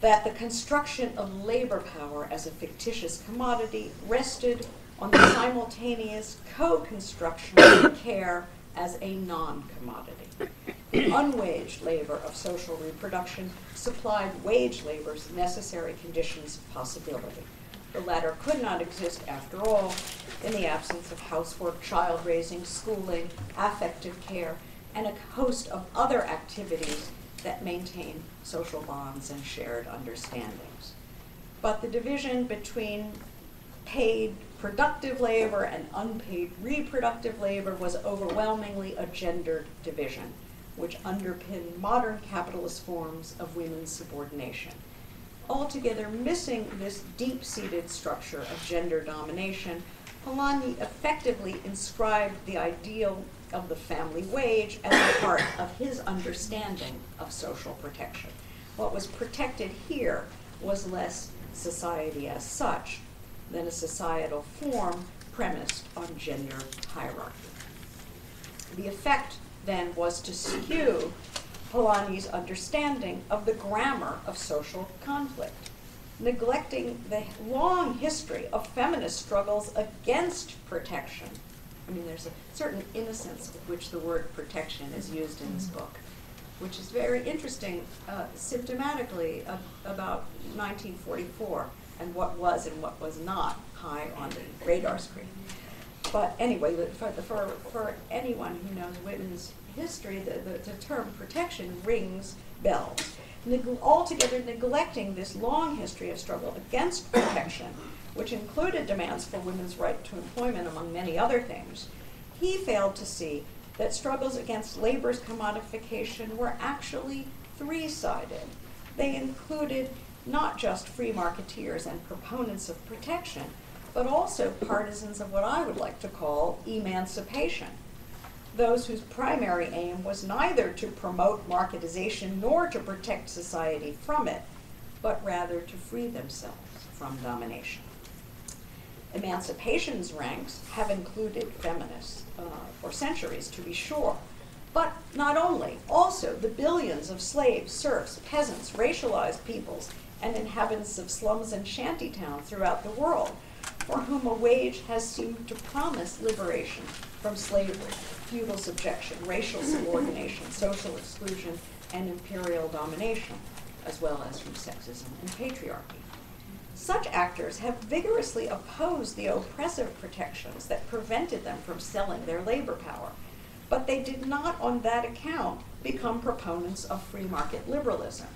that the construction of labor power as a fictitious commodity rested on the simultaneous co-construction of care as a non-commodity. The unwaged labor of social reproduction supplied wage labor's necessary conditions of possibility. The latter could not exist, after all, in the absence of housework, child raising, schooling, affective care, and a host of other activities that maintain social bonds and shared understandings. But the division between paid productive labor and unpaid reproductive labor was overwhelmingly a gendered division, which underpinned modern capitalist forms of women's subordination. Altogether missing this deep-seated structure of gender domination, Polanyi effectively inscribed the ideal of the family wage at the heart of his understanding of social protection. What was protected here was less society as such than a societal form premised on gender hierarchy. The effect then was to skew Polanyi's understanding of the grammar of social conflict, neglecting the long history of feminist struggles against protection. I mean, there's a certain innocence with which the word protection is used in this book, which is very interesting symptomatically about 1944 and what was and what was not high on the radar screen. But anyway, for anyone who knows women's history, the term protection rings bells. Altogether neglecting this long history of struggle against protection, which included demands for women's right to employment, among many other things, he failed to see that struggles against labor's commodification were actually three-sided. They included not just free marketeers and proponents of protection, but also partisans of what I would like to call emancipation, those whose primary aim was neither to promote marketization nor to protect society from it, but rather to free themselves from domination. Emancipation's ranks have included feminists for centuries, to be sure, but not only, also the billions of slaves, serfs, peasants, racialized peoples, and inhabitants of slums and shantytowns throughout the world, for whom a wage has seemed to promise liberation from slavery, feudal subjection, racial subordination, social exclusion, and imperial domination, as well as from sexism and patriarchy. Such actors have vigorously opposed the oppressive protections that prevented them from selling their labor power, but they did not on that account become proponents of free market liberalism.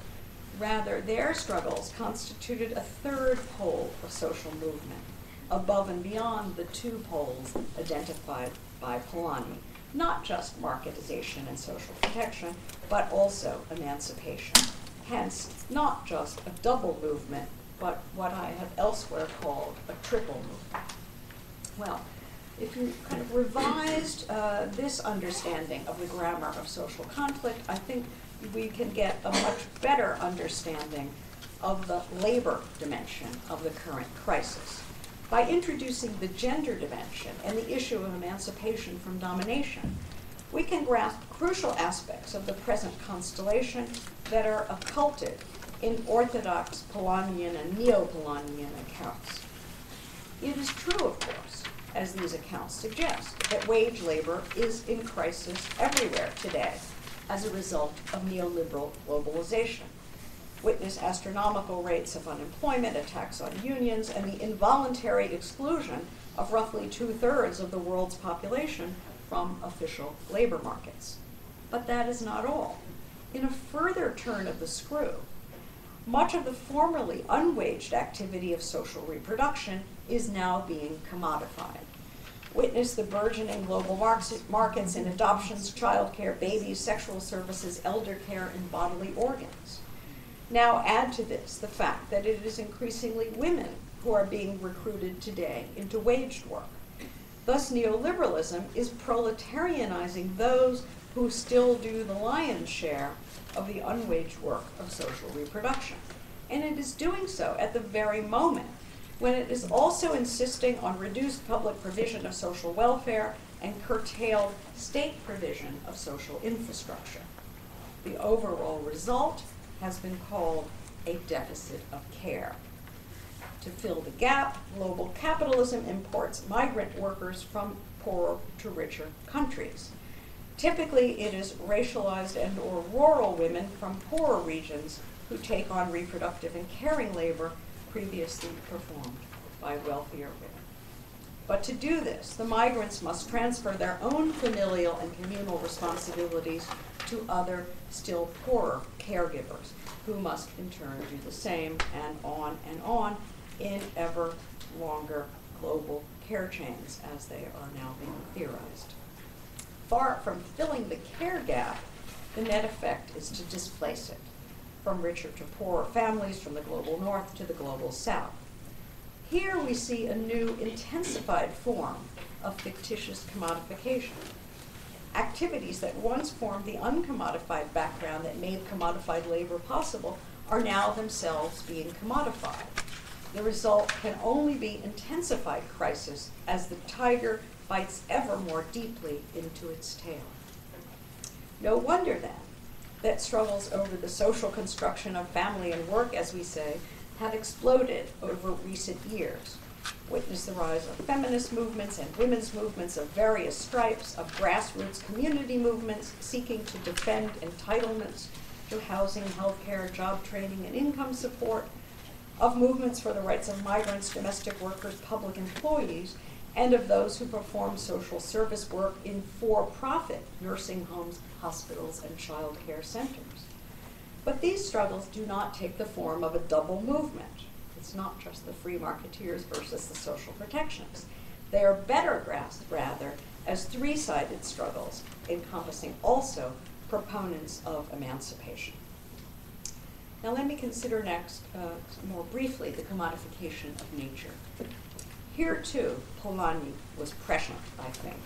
Rather, their struggles constituted a third pole of social movement, above and beyond the two poles identified by Polanyi, not just marketization and social protection, but also emancipation. Hence, not just a double movement, but what I have elsewhere called a triple movement. Well, if you kind of revised this understanding of the grammar of social conflict, I think we can get a much better understanding of the labor dimension of the current crisis. By introducing the gender dimension and the issue of emancipation from domination, we can grasp crucial aspects of the present constellation that are occulted in orthodox Polanyian and neo-Polanyian accounts. It is true, of course, as these accounts suggest, that wage labor is in crisis everywhere today as a result of neoliberal globalization. Witness astronomical rates of unemployment, attacks on unions, and the involuntary exclusion of roughly 2/3 of the world's population from official labor markets. But that is not all. In a further turn of the screw, much of the formerly unwaged activity of social reproduction is now being commodified. Witness the burgeoning global markets in adoptions, childcare, babies, sexual services, elder care, and bodily organs. Now add to this the fact that it is increasingly women who are being recruited today into waged work. Thus, neoliberalism is proletarianizing those who still do the lion's share of the unwaged work of social reproduction. And it is doing so at the very moment when it is also insisting on reduced public provision of social welfare and curtailed state provision of social infrastructure. The overall result has been called a deficit of care. To fill the gap, global capitalism imports migrant workers from poorer to richer countries. Typically, it is racialized and or rural women from poorer regions who take on reproductive and caring labor previously performed by wealthier women. But to do this, the migrants must transfer their own familial and communal responsibilities to other, still poorer caregivers, who must in turn do the same, and on in ever longer global care chains as they are now being theorized. Far from filling the care gap, the net effect is to displace it, from richer to poorer families, from the global north to the global south. Here we see a new intensified form of fictitious commodification. Activities that once formed the uncommodified background that made commodified labor possible are now themselves being commodified. The result can only be intensified crisis as the tiger bites ever more deeply into its tail. No wonder then that struggles over the social construction of family and work, as we say, have exploded over recent years. Witness the rise of feminist movements and women's movements of various stripes, of grassroots community movements seeking to defend entitlements to housing, healthcare, job training, and income support, of movements for the rights of migrants, domestic workers, public employees, and of those who perform social service work in for-profit nursing homes, hospitals, and child care centers. But these struggles do not take the form of a double movement. It's not just the free marketeers versus the social protectionists. They are better grasped, rather, as three-sided struggles, encompassing also proponents of emancipation. Now let me consider next, more briefly, the commodification of nature. Here, too, Polanyi was prescient, I think,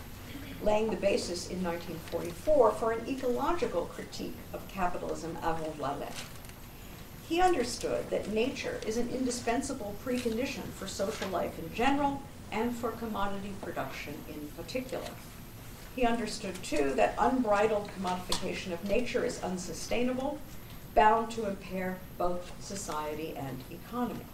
laying the basis in 1944 for an ecological critique of capitalism avant la lettre. He understood that nature is an indispensable precondition for social life in general and for commodity production in particular. He understood, too, that unbridled commodification of nature is unsustainable, bound to impair both society and economy.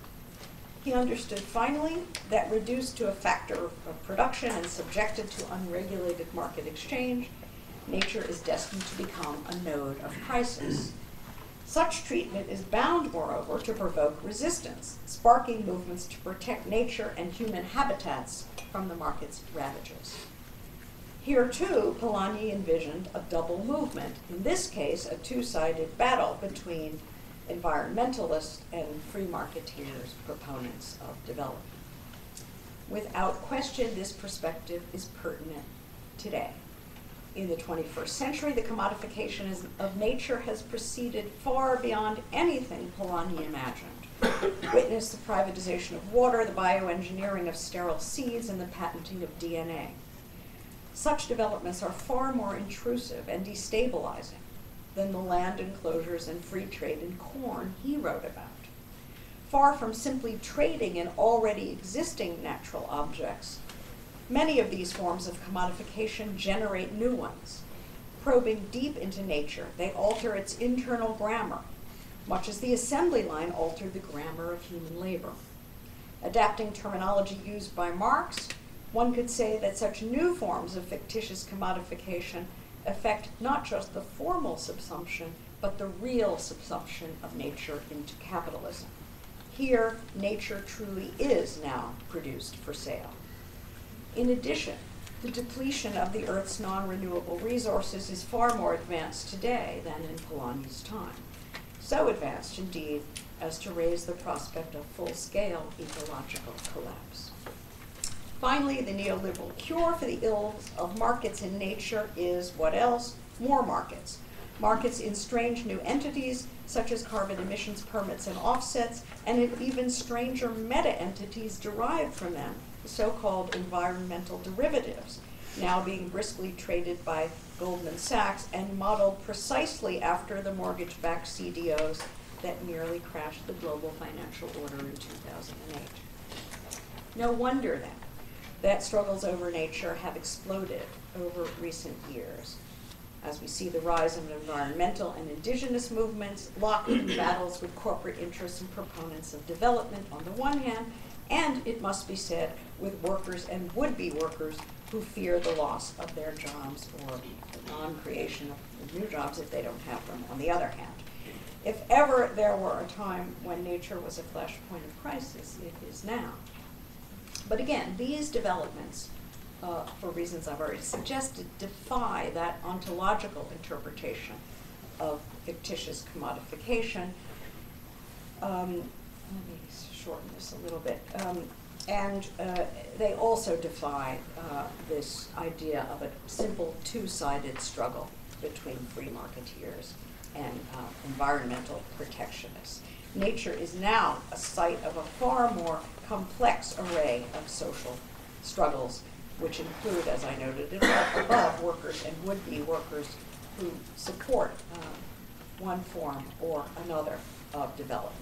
He understood, finally, that reduced to a factor of production and subjected to unregulated market exchange, nature is destined to become a node of crisis. Such treatment is bound, moreover, to provoke resistance, sparking movements to protect nature and human habitats from the market's ravages. Here, too, Polanyi envisioned a double movement, in this case, a two-sided battle between environmentalists and free marketeers, proponents of development. Without question, this perspective is pertinent today. In the 21st century, the commodification of nature has proceeded far beyond anything Polanyi imagined. Witness the privatization of water, the bioengineering of sterile seeds, and the patenting of DNA. Such developments are far more intrusive and destabilizing than the land enclosures and free trade in corn he wrote about. Far from simply trading in already existing natural objects, many of these forms of commodification generate new ones. Probing deep into nature, they alter its internal grammar, much as the assembly line altered the grammar of human labor. Adapting terminology used by Marx, one could say that such new forms of fictitious commodification affect not just the formal subsumption, but the real subsumption of nature into capitalism. Here, nature truly is now produced for sale. In addition, the depletion of the Earth's non-renewable resources is far more advanced today than in Polanyi's time. So advanced, indeed, as to raise the prospect of full-scale ecological collapse. Finally, the neoliberal cure for the ills of markets in nature is what else? More markets. Markets in strange new entities, such as carbon emissions permits and offsets, and in even stranger meta-entities derived from them, the so-called environmental derivatives, now being briskly traded by Goldman Sachs and modeled precisely after the mortgage-backed CDOs that nearly crashed the global financial order in 2008. No wonder, then, that struggles over nature have exploded over recent years, as we see the rise of environmental and indigenous movements locked in battles with corporate interests and proponents of development on the one hand, and, it must be said, with workers and would-be workers who fear the loss of their jobs or the non-creation of new jobs if they don't have them on the other hand. If ever there were a time when nature was a flashpoint of crisis, it is now. But again, these developments, for reasons I've already suggested, defy that ontological interpretation of fictitious commodification. Let me shorten this a little bit. They also defy this idea of a simple two-sided struggle between free marketeers and environmental protectionists. Nature is now a site of a far more complex array of social struggles, which include, as I noted above, workers and would-be workers who support one form or another of development.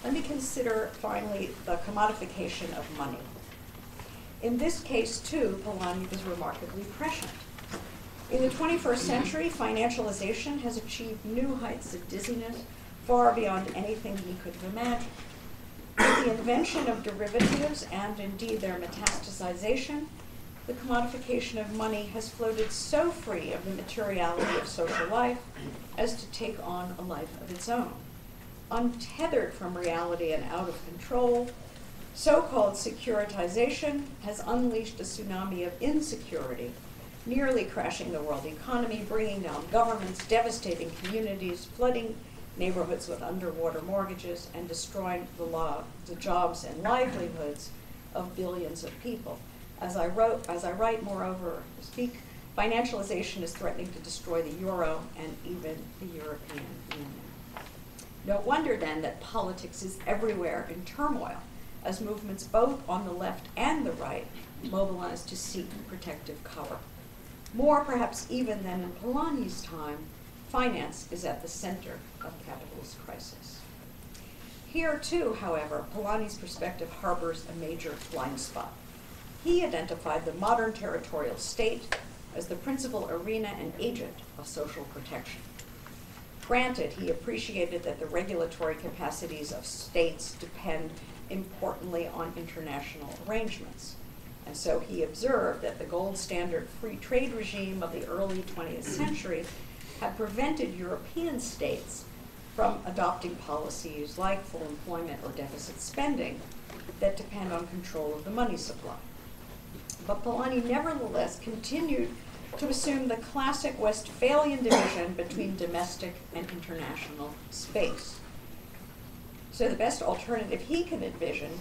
Let me consider, finally, the commodification of money. In this case, too, Polanyi was remarkably prescient. In the 21st century, financialization has achieved new heights of dizziness far beyond anything we could have imagined. With the invention of derivatives and indeed their metastasization, the commodification of money has floated so free of the materiality of social life as to take on a life of its own. Untethered from reality and out of control, so-called securitization has unleashed a tsunami of insecurity, nearly crashing the world economy, bringing down governments, devastating communities, flooding neighborhoods with underwater mortgages, and destroying the jobs and livelihoods of billions of people. As I write, moreover, speak, financialization is threatening to destroy the euro and even the European Union. No wonder then that politics is everywhere in turmoil, as movements both on the left and the right mobilize to seek protective cover. More perhaps even than in Polanyi's time, finance is at the center of capitalist crisis. Here too, however, Polanyi's perspective harbors a major blind spot. He identified the modern territorial state as the principal arena and agent of social protection. Granted, he appreciated that the regulatory capacities of states depend importantly on international arrangements. And so he observed that the gold standard free trade regime of the early 20th century had prevented European states from adopting policies like full employment or deficit spending that depend on control of the money supply. But Polanyi nevertheless continued to assume the classic Westphalian division between domestic and international space. So the best alternative he could envision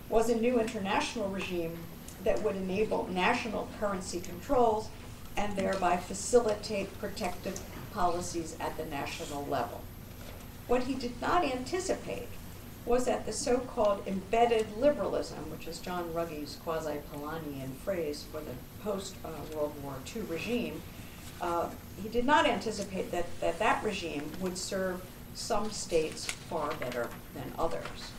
was a new international regime that would enable national currency controls and thereby facilitate protective policies at the national level. What he did not anticipate was that the so-called embedded liberalism, which is John Ruggie's quasi-Polanyian phrase for the post-World War II regime, he did not anticipate that regime would serve some states far better than others.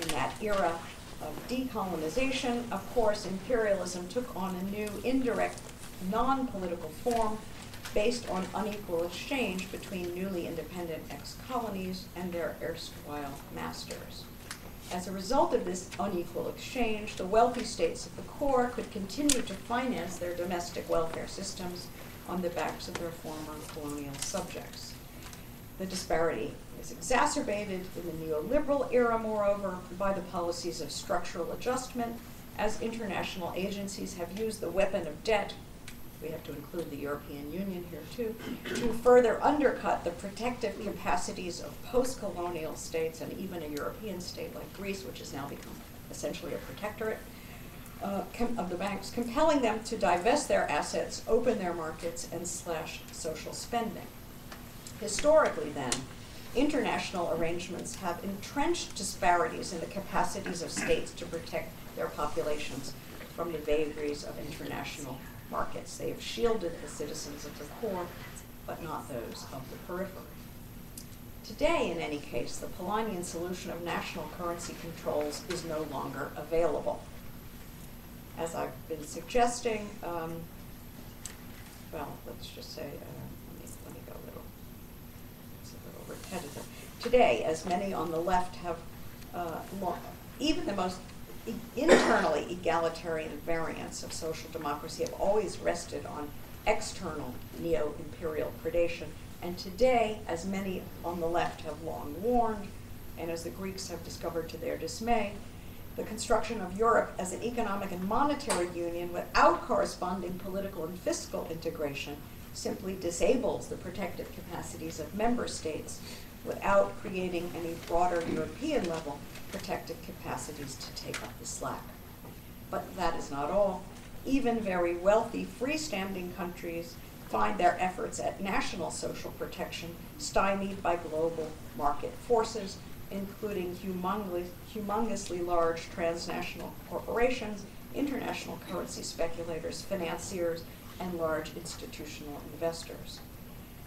In that era of decolonization, of course, imperialism took on a new indirect, non-political form based on unequal exchange between newly independent ex-colonies and their erstwhile masters. As a result of this unequal exchange, the wealthy states of the core could continue to finance their domestic welfare systems on the backs of their former colonial subjects. The disparity is exacerbated in the neoliberal era, moreover, by the policies of structural adjustment, as international agencies have used the weapon of debt, we have to include the European Union here too, to further undercut the protective capacities of post-colonial states and even a European state like Greece, which has now become essentially a protectorate of the banks, compelling them to divest their assets, open their markets, and slash social spending. Historically then, international arrangements have entrenched disparities in the capacities of states to protect their populations from the vagaries of international markets. They have shielded the citizens of the core, but not those of the periphery. Today, in any case, the Polanyian solution of national currency controls is no longer available. As I've been suggesting, well, let's just say, let me go a little, it's a little repetitive. Today, as many on the left have, even the most internally egalitarian variants of social democracy have always rested on external neo-imperial predation. And today, as many on the left have long warned, and as the Greeks have discovered to their dismay, the construction of Europe as an economic and monetary union without corresponding political and fiscal integration simply disables the protective capacities of member states without creating any broader European level protective capacities to take up the slack. But that is not all. Even very wealthy freestanding countries find their efforts at national social protection stymied by global market forces, including humongously large transnational corporations, international currency speculators, financiers, and large institutional investors.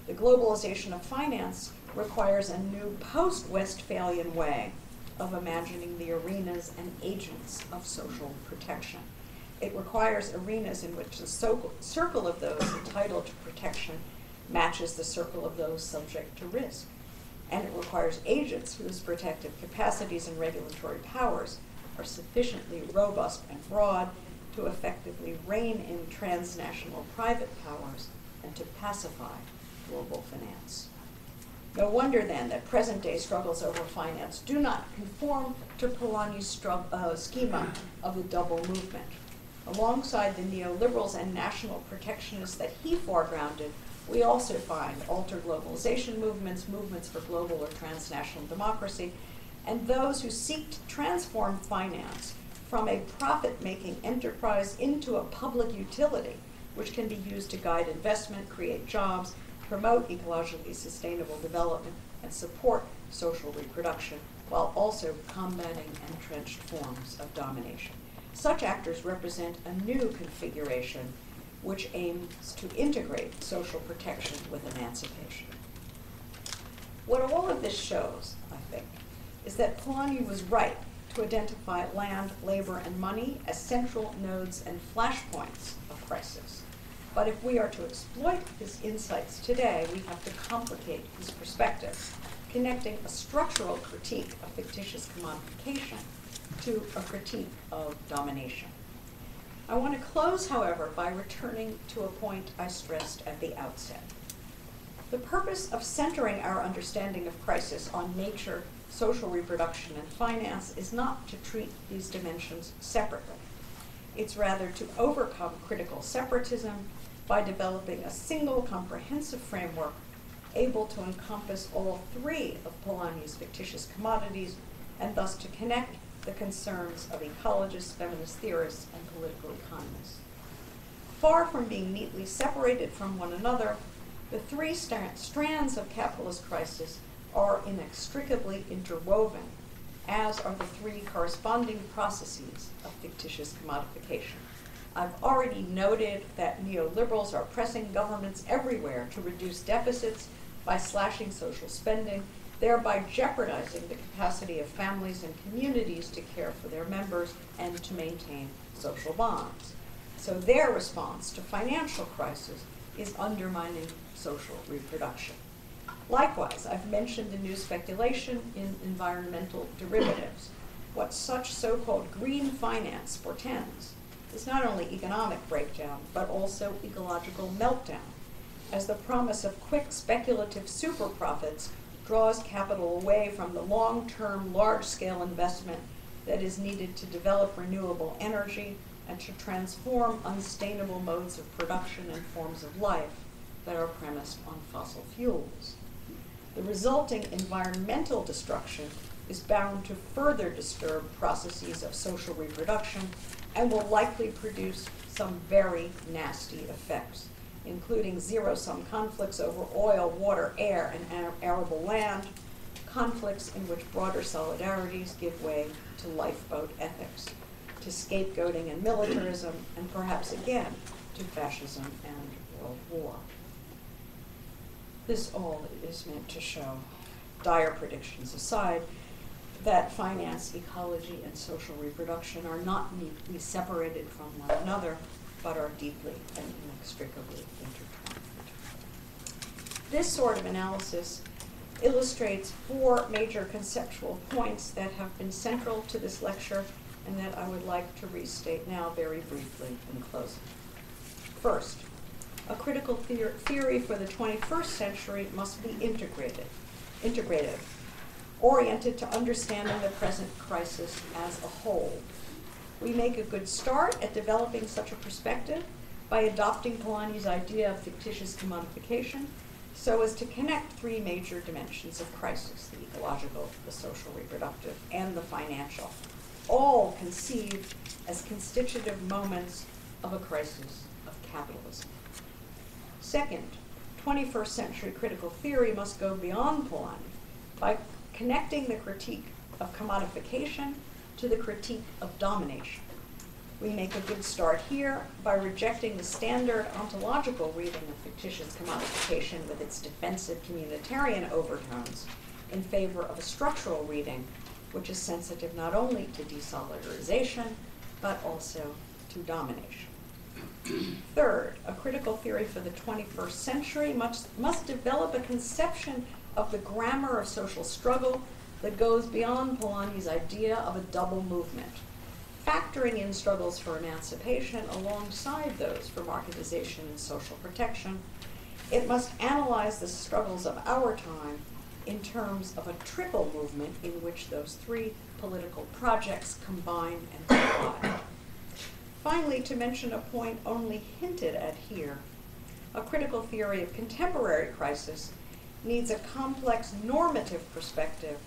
The globalization of finance requires a new post-Westphalian way of imagining the arenas and agents of social protection. It requires arenas in which the circle of those entitled to protection matches the circle of those subject to risk. And it requires agents whose protective capacities and regulatory powers are sufficiently robust and broad to effectively rein in transnational private powers and to pacify global finance. No wonder then that present-day struggles over finance do not conform to Polanyi's schema of the double movement. Alongside the neoliberals and national protectionists that he foregrounded, we also find altered globalization movements, movements for global or transnational democracy, and those who seek to transform finance from a profit-making enterprise into a public utility, which can be used to guide investment, create jobs, promote ecologically sustainable development, and support social reproduction, while also combating entrenched forms of domination. Such actors represent a new configuration which aims to integrate social protection with emancipation. What all of this shows, I think, is that Polanyi was right to identify land, labor, and money as central nodes and flashpoints of crisis. But if we are to exploit his insights today, we have to complicate his perspective, connecting a structural critique of fictitious commodification to a critique of domination. I want to close, however, by returning to a point I stressed at the outset. The purpose of centering our understanding of crisis on nature, social reproduction, and finance is not to treat these dimensions separately. It's rather to overcome critical separatism by developing a single comprehensive framework able to encompass all three of Polanyi's fictitious commodities and thus to connect the concerns of ecologists, feminist theorists, and political economists. Far from being neatly separated from one another, the three strands of capitalist crisis are inextricably interwoven, as are the three corresponding processes of fictitious commodification. I've already noted that neoliberals are pressing governments everywhere to reduce deficits by slashing social spending, thereby jeopardizing the capacity of families and communities to care for their members and to maintain social bonds. So their response to financial crisis is undermining social reproduction. Likewise, I've mentioned the new speculation in environmental derivatives. What such so-called green finance portends is not only economic breakdown, but also ecological meltdown, as the promise of quick speculative super profits draws capital away from the long-term, large-scale investment that is needed to develop renewable energy and to transform unsustainable modes of production and forms of life that are premised on fossil fuels. The resulting environmental destruction is bound to further disturb processes of social reproduction and will likely produce some very nasty effects, including zero-sum conflicts over oil, water, air, and arable land, conflicts in which broader solidarities give way to lifeboat ethics, to scapegoating and militarism, and perhaps again to fascism and world war. This all is meant to show, dire predictions aside, that finance, ecology, and social reproduction are not neatly separated from one another, but are deeply and inextricably intertwined. This sort of analysis illustrates four major conceptual points that have been central to this lecture and that I would like to restate now very briefly in closing. First, a critical theory for the 21st century must be integrative, oriented to understanding the present crisis as a whole. We make a good start at developing such a perspective by adopting Polanyi's idea of fictitious commodification so as to connect three major dimensions of crisis: the ecological, the social reproductive, and the financial, all conceived as constitutive moments of a crisis of capitalism. Second, 21st century critical theory must go beyond Polanyi by connecting the critique of commodification to the critique of domination. We make a good start here by rejecting the standard ontological reading of fictitious commodification with its defensive communitarian overtones in favor of a structural reading which is sensitive not only to desolidarization, but also to domination. Third, a critical theory for the 21st century must develop a conception of the grammar of social struggle that goes beyond Polanyi's idea of a double movement, factoring in struggles for emancipation alongside those for marketization and social protection. It must analyze the struggles of our time in terms of a triple movement in which those three political projects combine and collide. Finally, to mention a point only hinted at here, a critical theory of contemporary crisis needs a complex normative perspective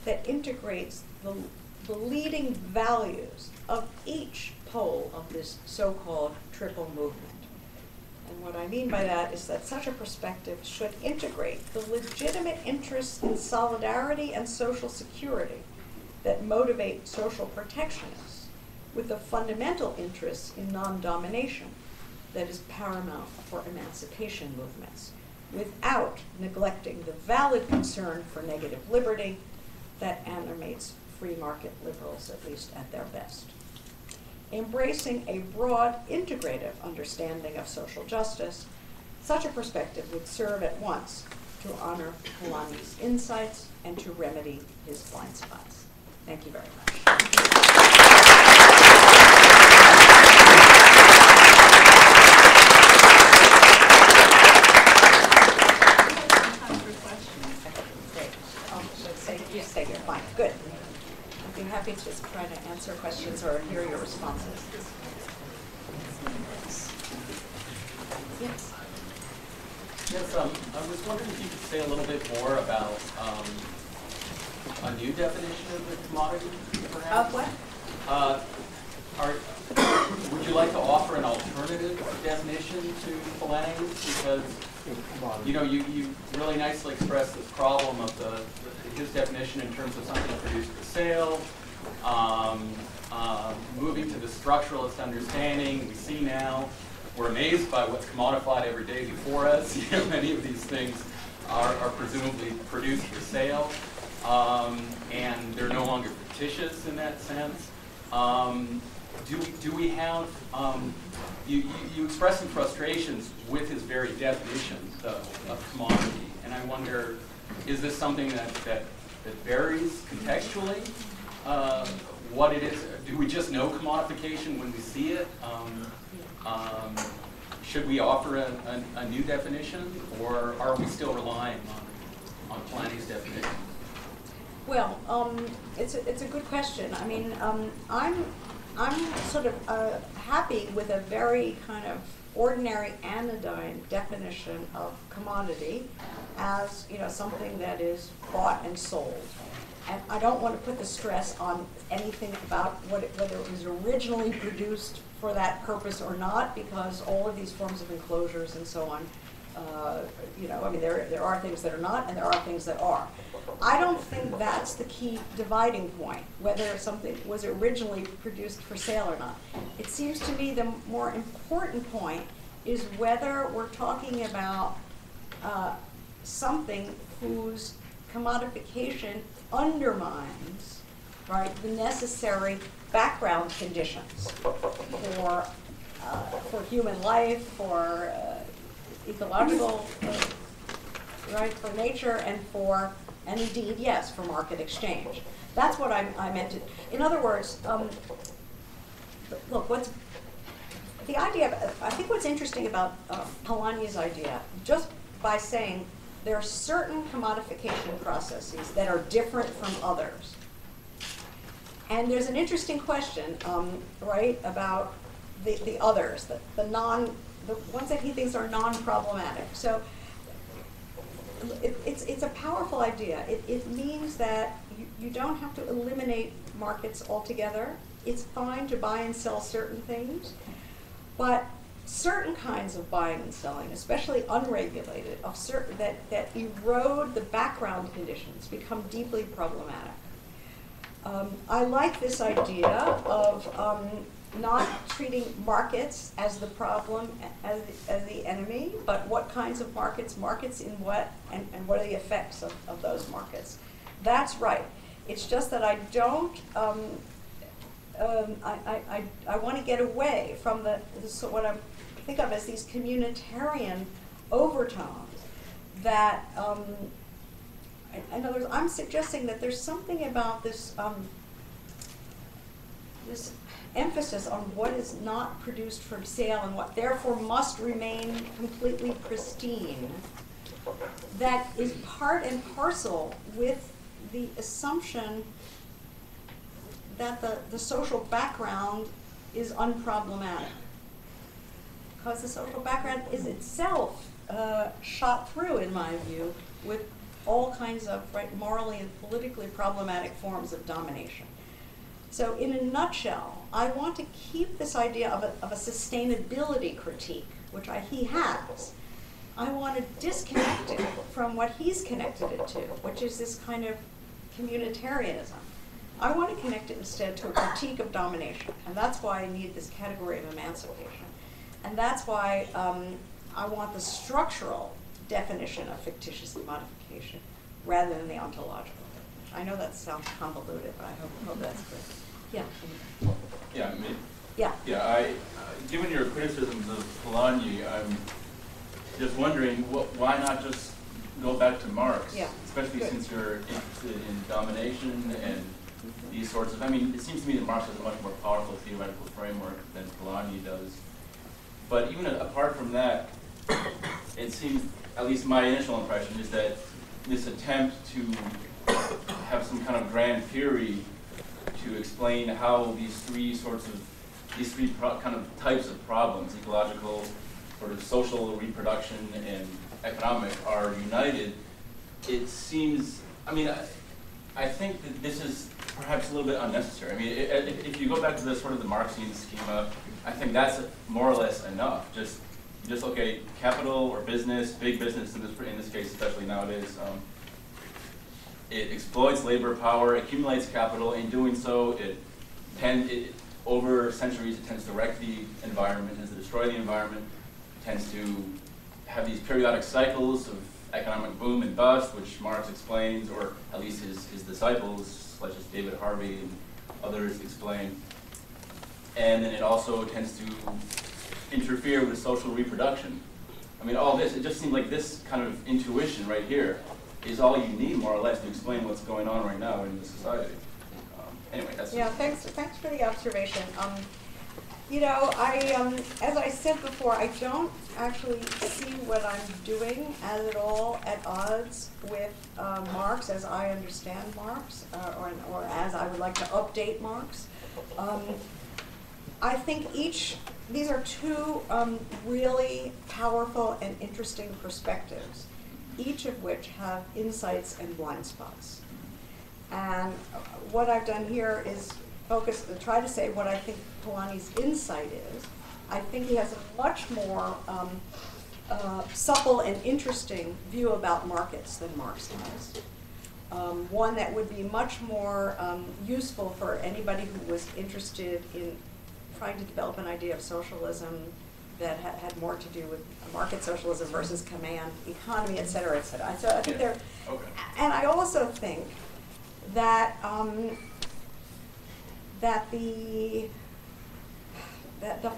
that integrates the leading values of each pole of this so-called triple movement. And what I mean by that is that such a perspective should integrate the legitimate interests in solidarity and social security that motivate social protectionists with the fundamental interests in non-domination that is paramount for emancipation movements, without neglecting the valid concern for negative liberty that animates free market liberals, at least at their best. Embracing a broad, integrative understanding of social justice, such a perspective would serve at once to honor Polanyi's insights and to remedy his blind spots. Thank you very much. Stay here. Fine. Good. I'd be happy to just try to answer questions or hear your responses. Yes. Yes, I was wondering if you could say a little bit more about a new definition of the commodity, perhaps? Of what? Would you like to offer an alternative definition to Polanyi's? Because you really nicely expressed this problem of his definition in terms of something produced for sale, moving to the structuralist understanding. We see now, we're amazed by what's commodified every day before us. Many of these things are presumably produced for sale, and they're no longer fictitious in that sense. Do we have, you express some frustrations with his very definition of commodity, and I wonder, is this something that varies contextually? What it is? Do we just know commodification when we see it? Should we offer a new definition, or are we still relying on Polanyi's definition? Well, it's a good question. I mean, I'm sort of happy with a very kind of ordinary anodyne definition of commodity as something that is bought and sold. And I don't want to put the stress on anything about whether it was originally produced for that purpose or not, because all of these forms of enclosures and so on, I mean, there are things that are not and there are things that are. I don't think that's the key dividing point, whether something was originally produced for sale or not. It seems to me the more important point is whether we're talking about something whose commodification undermines, right, the necessary background conditions for human life, for ecological, right, for nature, and indeed, yes, for market exchange. That's what I meant to. In other words, look, the idea? I think what's interesting about Polanyi's idea, just by saying there are certain commodification processes that are different from others. And there's an interesting question, right, about the others, the ones that he thinks are non-problematic. So it's a powerful idea. It means that you don't have to eliminate markets altogether. It's fine to buy and sell certain things, but certain kinds of buying and selling, especially unregulated, that erode the background conditions, become deeply problematic. I like this idea of not treating markets as the problem, as the enemy, but what kinds of markets in what, and what are the effects of those markets. That's right. It's just that I don't I want to get away from what I think of as these communitarian overtones that, in other words, I'm suggesting that there's something about this, this emphasis on what is not produced for sale and what therefore must remain completely pristine that is part and parcel with the assumption that the social background is unproblematic. Because the social background is itself shot through, in my view, with all kinds of morally and politically problematic forms of domination. So in a nutshell, I want to keep this idea of a sustainability critique, which he has. I want to disconnect it from what he's connected it to, which is this kind of communitarianism. I want to connect it instead to a critique of domination, and that's why I need this category of emancipation. And that's why I want the structural definition of fictitious commodification rather than the ontological. I know that sounds convoluted, but I hope that's clear. Yeah. Yeah, I mean, yeah. Yeah, given your criticisms of Polanyi, I'm just wondering, why not just go back to Marx? Yeah. Especially Good. Since you're interested in domination and these sorts of, I mean, it seems to me that Marx has a much more powerful theoretical framework than Polanyi does. But even apart from that, it seems, at least my initial impression, is that this attempt to have some kind of grand theory to explain how these three kind of types of problems, ecological, sort of social, reproduction, and economic, are united, it seems, I mean, I think that this is perhaps a little bit unnecessary. I mean, if you go back to the sort of the Marxian schema, I think that's more or less enough. Just look at capital or business, big business in this case, especially nowadays. It exploits labor power, accumulates capital. In doing so, over centuries, it tends to wreck the environment, tends to destroy the environment, tends to have these periodic cycles of economic boom and bust, which Marx explains, or at least his disciples, such as David Harvey and others, explain. And then it also tends to interfere with social reproduction. I mean, all this, it just seems like this kind of intuition right here is all you need, more or less, to explain what's going on right now in the society. Anyway, that's yeah. Thanks for the observation. You know, as I said before, I don't actually see what I'm doing as at all at odds with Marx, as I understand Marx, or as I would like to update Marx. I think these are two really powerful and interesting perspectives, each of which have insights and blind spots. And what I've done here is try to say what I think Polanyi's insight is. I think he has a much more supple and interesting view about markets than Marx does. One that would be much more useful for anybody who was interested in trying to develop an idea of socialism that had more to do with market socialism versus command economy, et cetera, et cetera. So I think they're, okay. And I also think that that the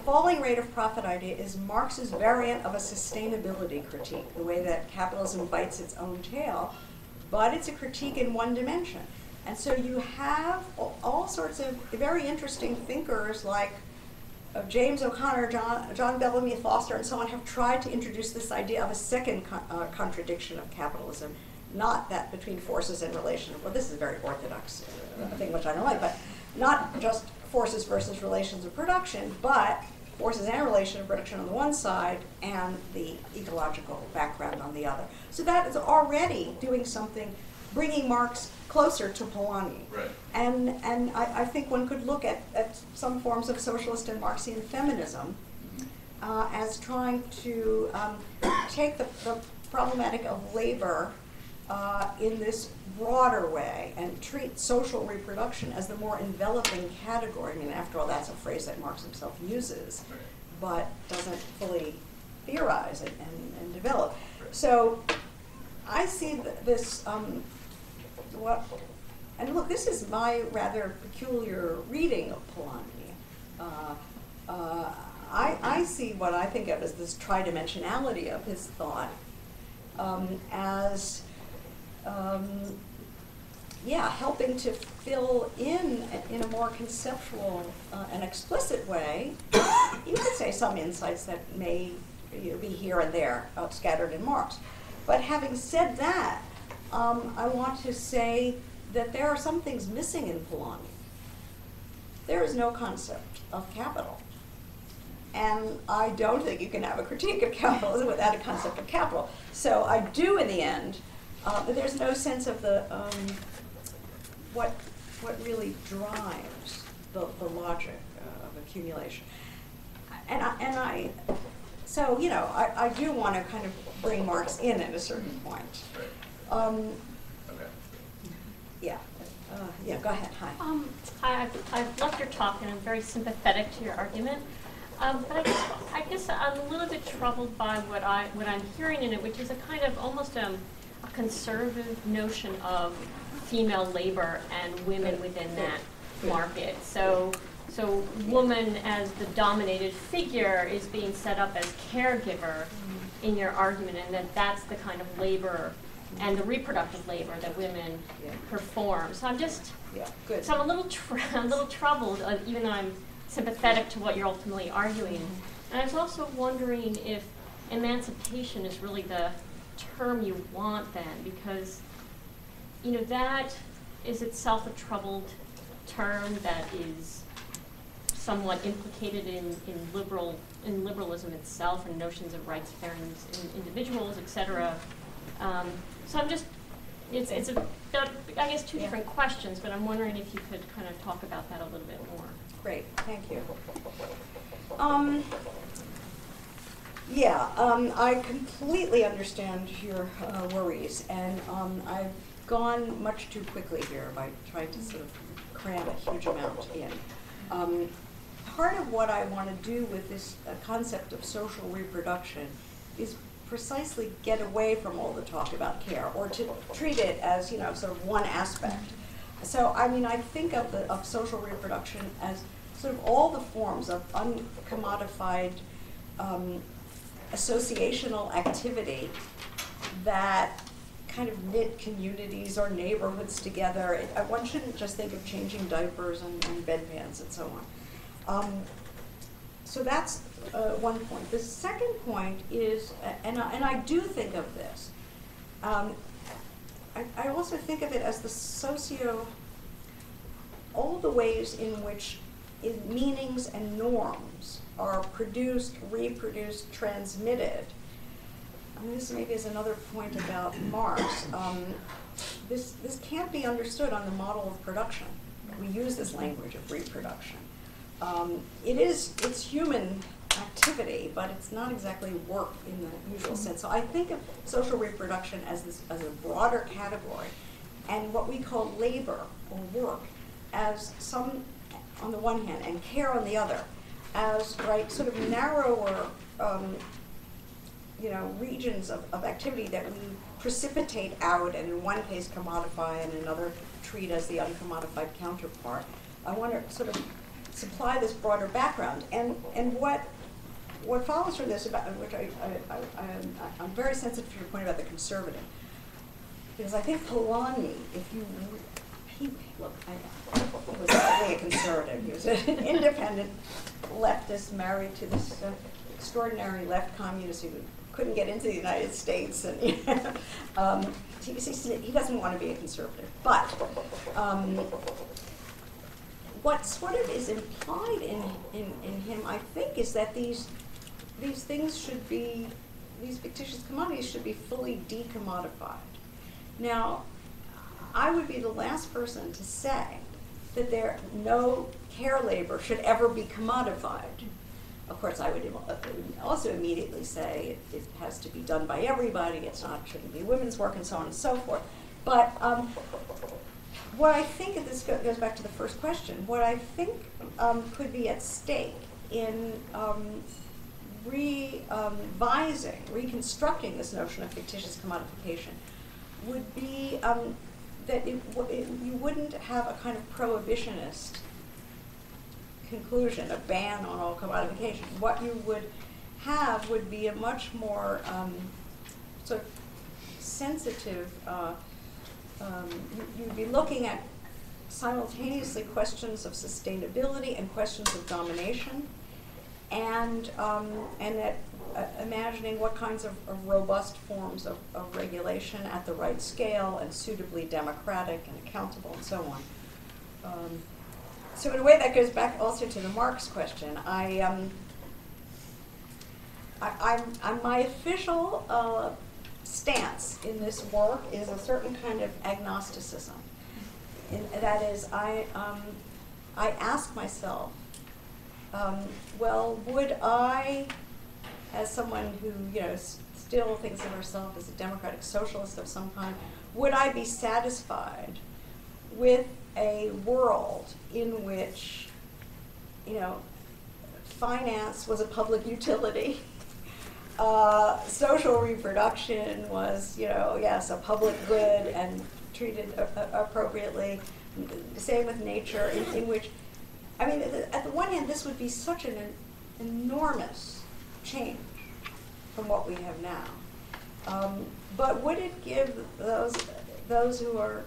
falling rate of profit idea is Marx's variant of a sustainability critique, the way that capitalism bites its own tail, but it's a critique in one dimension. And so you have all sorts of very interesting thinkers like James O'Connor, John Bellamy Foster, and so on have tried to introduce this idea of a second contradiction of capitalism, not that between forces and relations. Well, this is a very orthodox thing, which I don't like, but not just forces versus relations of production, but forces and relations of production on the one side and the ecological background on the other. So that is already doing something, bringing Marx closer to Polanyi. Right. And I think one could look at some forms of socialist and Marxian feminism as trying to take the problematic of labor in this broader way and treat social reproduction as the more enveloping category. I mean, after all, that's a phrase that Marx himself uses, Right. but doesn't fully theorize and develop. Right. So I see this, what and look, this is my rather peculiar reading of Polanyi. I see what I think of as this tridimensionality of his thought as helping to fill in a more conceptual and explicit way, you could say some insights that may be here and there, scattered in Marx. But having said that, I want to say that there are some things missing in Polanyi. There is no concept of capital. And I don't think you can have a critique of capitalism without a concept of capital. So I do, in the end, but there's no sense of the what really drives the logic of accumulation. So you know, I do want to kind of bring Marx in at a certain point. Okay. Yeah. Go ahead. Hi. I've loved your talk, and I'm very sympathetic to your argument. But I guess I'm a little bit troubled by what I'm hearing in it, which is a kind of almost a conservative notion of female labor and women within that market. So woman as the dominated figure is being set up as caregiver in your argument, and that's the kind of labor and the reproductive labor that women perform. So I'm just, so I'm a little troubled, even though I'm sympathetic to what you're ultimately arguing. And I was also wondering if emancipation is really the term you want then, because, you know, that is itself a troubled term that is somewhat implicated in liberalism itself and notions of rights, fairness in individuals, etc. So I'm just, it's I guess two different questions, but I'm wondering if you could kind of talk about that a little bit more. Great, thank you. I completely understand your worries, and I've gone much too quickly here by trying to sort of cram a huge amount in. Part of what I want to do with this concept of social reproduction is precisely get away from all the talk about care, or to treat it as, you know, sort of one aspect. So, I mean, I think of social reproduction as sort of all the forms of uncommodified associational activity that kind of knit communities or neighborhoods together. One shouldn't just think of changing diapers and bedpans and so on. So that's one point. The second point is, and I do think of this, I also think of it as the all the ways in which meanings and norms are produced, reproduced, transmitted. I mean, this maybe is another point about Marx. This can't be understood on the model of production. We use this language of reproduction. It's human activity, but it's not exactly work in the usual sense. So I think of social reproduction as a broader category, and what we call labor or work as some on the one hand and care on the other, as sort of narrower regions of activity that we precipitate out and in one case commodify and in another treat as the uncommodified counterpart. I want to sort of supply this broader background, and what follows from this, about which I'm very sensitive to your point about the conservative, because I think Polanyi, he was not really a conservative. He was an independent leftist married to this extraordinary left communist who couldn't get into the United States, and he doesn't want to be a conservative. But what sort of is implied in him, I think, is that these things should be, these fictitious commodities should be fully decommodified. Now, I would be the last person to say that no care labor should ever be commodified. Of course, I would also immediately say it has to be done by everybody. Shouldn't be women's work, and so on and so forth. But what I think, and this goes back to the first question, what I think could be at stake in reconstructing this notion of fictitious commodification would be that you wouldn't have a kind of prohibitionist conclusion, a ban on all commodification. What you would have would be a much more sort of sensitive, you'd be looking at simultaneously questions of sustainability and questions of domination, and imagining what kinds of robust forms of regulation at the right scale and suitably democratic and accountable and so on. So in a way that goes back also to the Marx question. My official stance in this work is a certain kind of agnosticism. That is, I ask myself, well, would I, as someone who still thinks of herself as a democratic socialist of some kind, would I be satisfied with a world in which finance was a public utility, social reproduction was yes, a public good and treated appropriately, same with nature, in which, I mean, at the one hand, this would be such an enormous change from what we have now. But would it give those who are,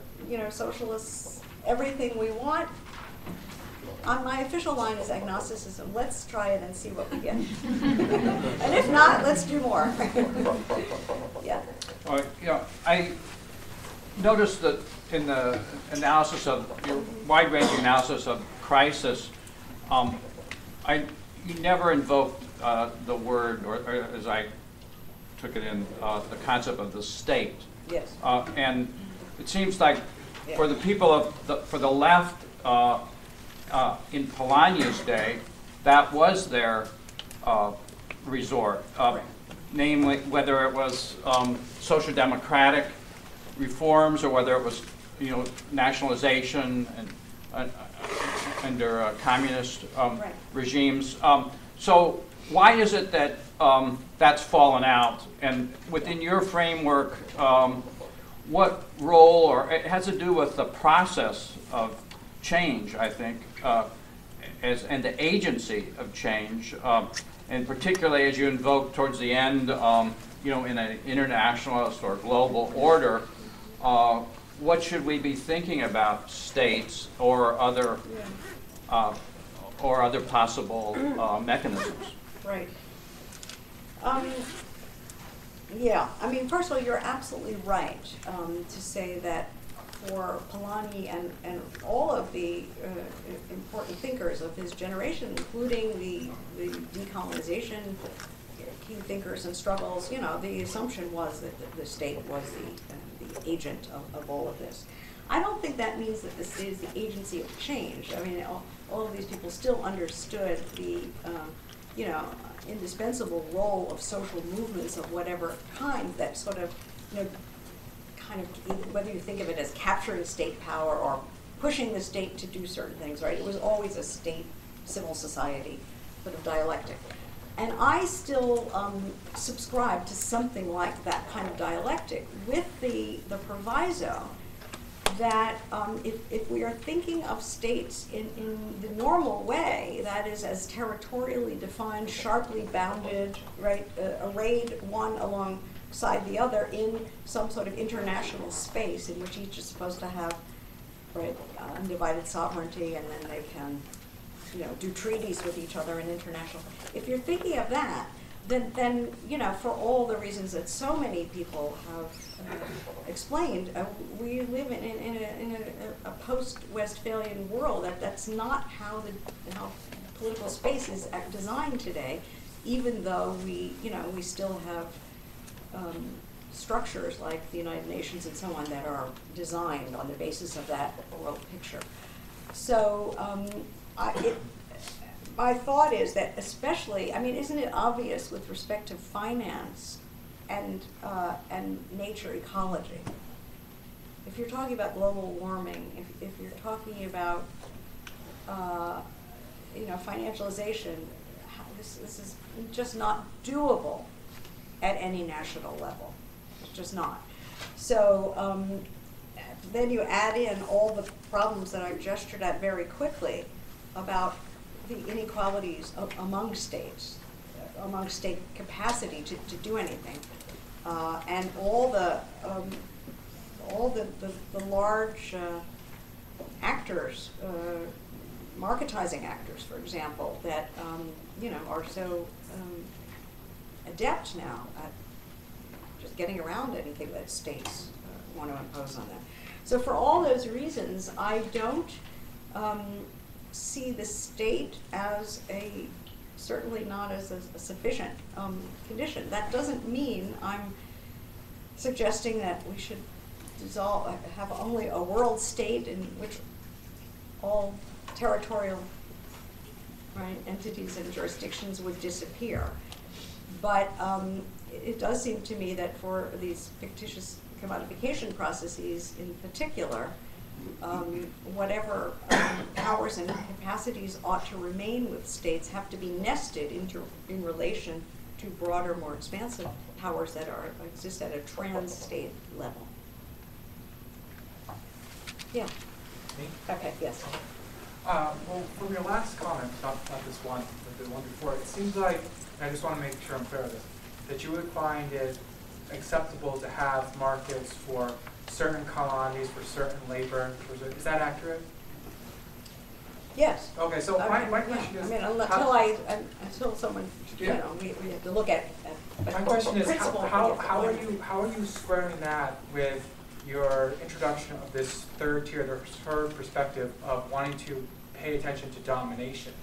socialists everything we want? On my official line is agnosticism. Let's try it and see what we get. And if not, let's do more. Yeah. I noticed that in the analysis of your wide-ranging analysis of crisis, you never invoked the word, or as I took it in, the concept of the state. Yes. And it seems like for the people of for the left in Polanyi's day, that was their resort. Right. Namely, whether it was social democratic reforms or whether it was, nationalization and under communist Right. regimes. So why is it that that's fallen out? And within your framework, what role, or it has to do with the process of change, I think, and the agency of change, and particularly as you invoke towards the end, in an internationalist or global order, what should we be thinking about states or other possible mechanisms? Right. Yeah, I mean, first of all, you're absolutely right to say that for Polanyi and all of the important thinkers of his generation, including the decolonization key thinkers and struggles, the assumption was that the state was the agent of all of this. I don't think that means that the state is the agency of change. I mean, all of these people still understood the, indispensable role of social movements of whatever kind that sort of, whether you think of it as capturing state power or pushing the state to do certain things, right? It was always a state, civil society sort of dialectic. And I still subscribe to something like that kind of dialectic with the proviso that if we are thinking of states in the normal way, that is as territorially defined, sharply bounded, right, arrayed one alongside the other in some sort of international space in which each is supposed to have, right, undivided sovereignty, and then they can, do treaties with each other in international. If you're thinking of that, then for all the reasons that so many people have explained, we live in a post-Westphalian world. That's not how political space is designed today, even though we still have structures like the United Nations and so on that are designed on the basis of that world picture. So my thought is that especially, isn't it obvious with respect to finance and nature ecology? If you're talking about global warming, if you're talking about financialization, this is just not doable at any national level. It's just not. So then you add in all the problems that I've gestured at very quickly about the inequalities among states, among state capacity to do anything, and all the large actors, marketizing actors, for example, that are so adept now at just getting around anything that states want to impose on them. So for all those reasons, I don't see the state as certainly not as a sufficient condition. That doesn't mean I'm suggesting that we should have only a world state in which all territorial entities and jurisdictions would disappear. But it does seem to me that for these fictitious commodification processes in particular, whatever powers and capacities ought to remain with states have to be nested in relation to broader, more expansive powers that exist at a trans-state level. Yeah. Me? Okay, yes. Well, from your last comment, not this one, but the one before, it seems like, and I just want to make sure I'm clear with this, that you would find it acceptable to have markets for certain commodities, for certain labor. Is that accurate? Yes. Okay, so my question is... I mean, until someone, we have to look at my question is, principle. how are you squaring that with your introduction of this third tier, the third perspective of wanting to pay attention to domination?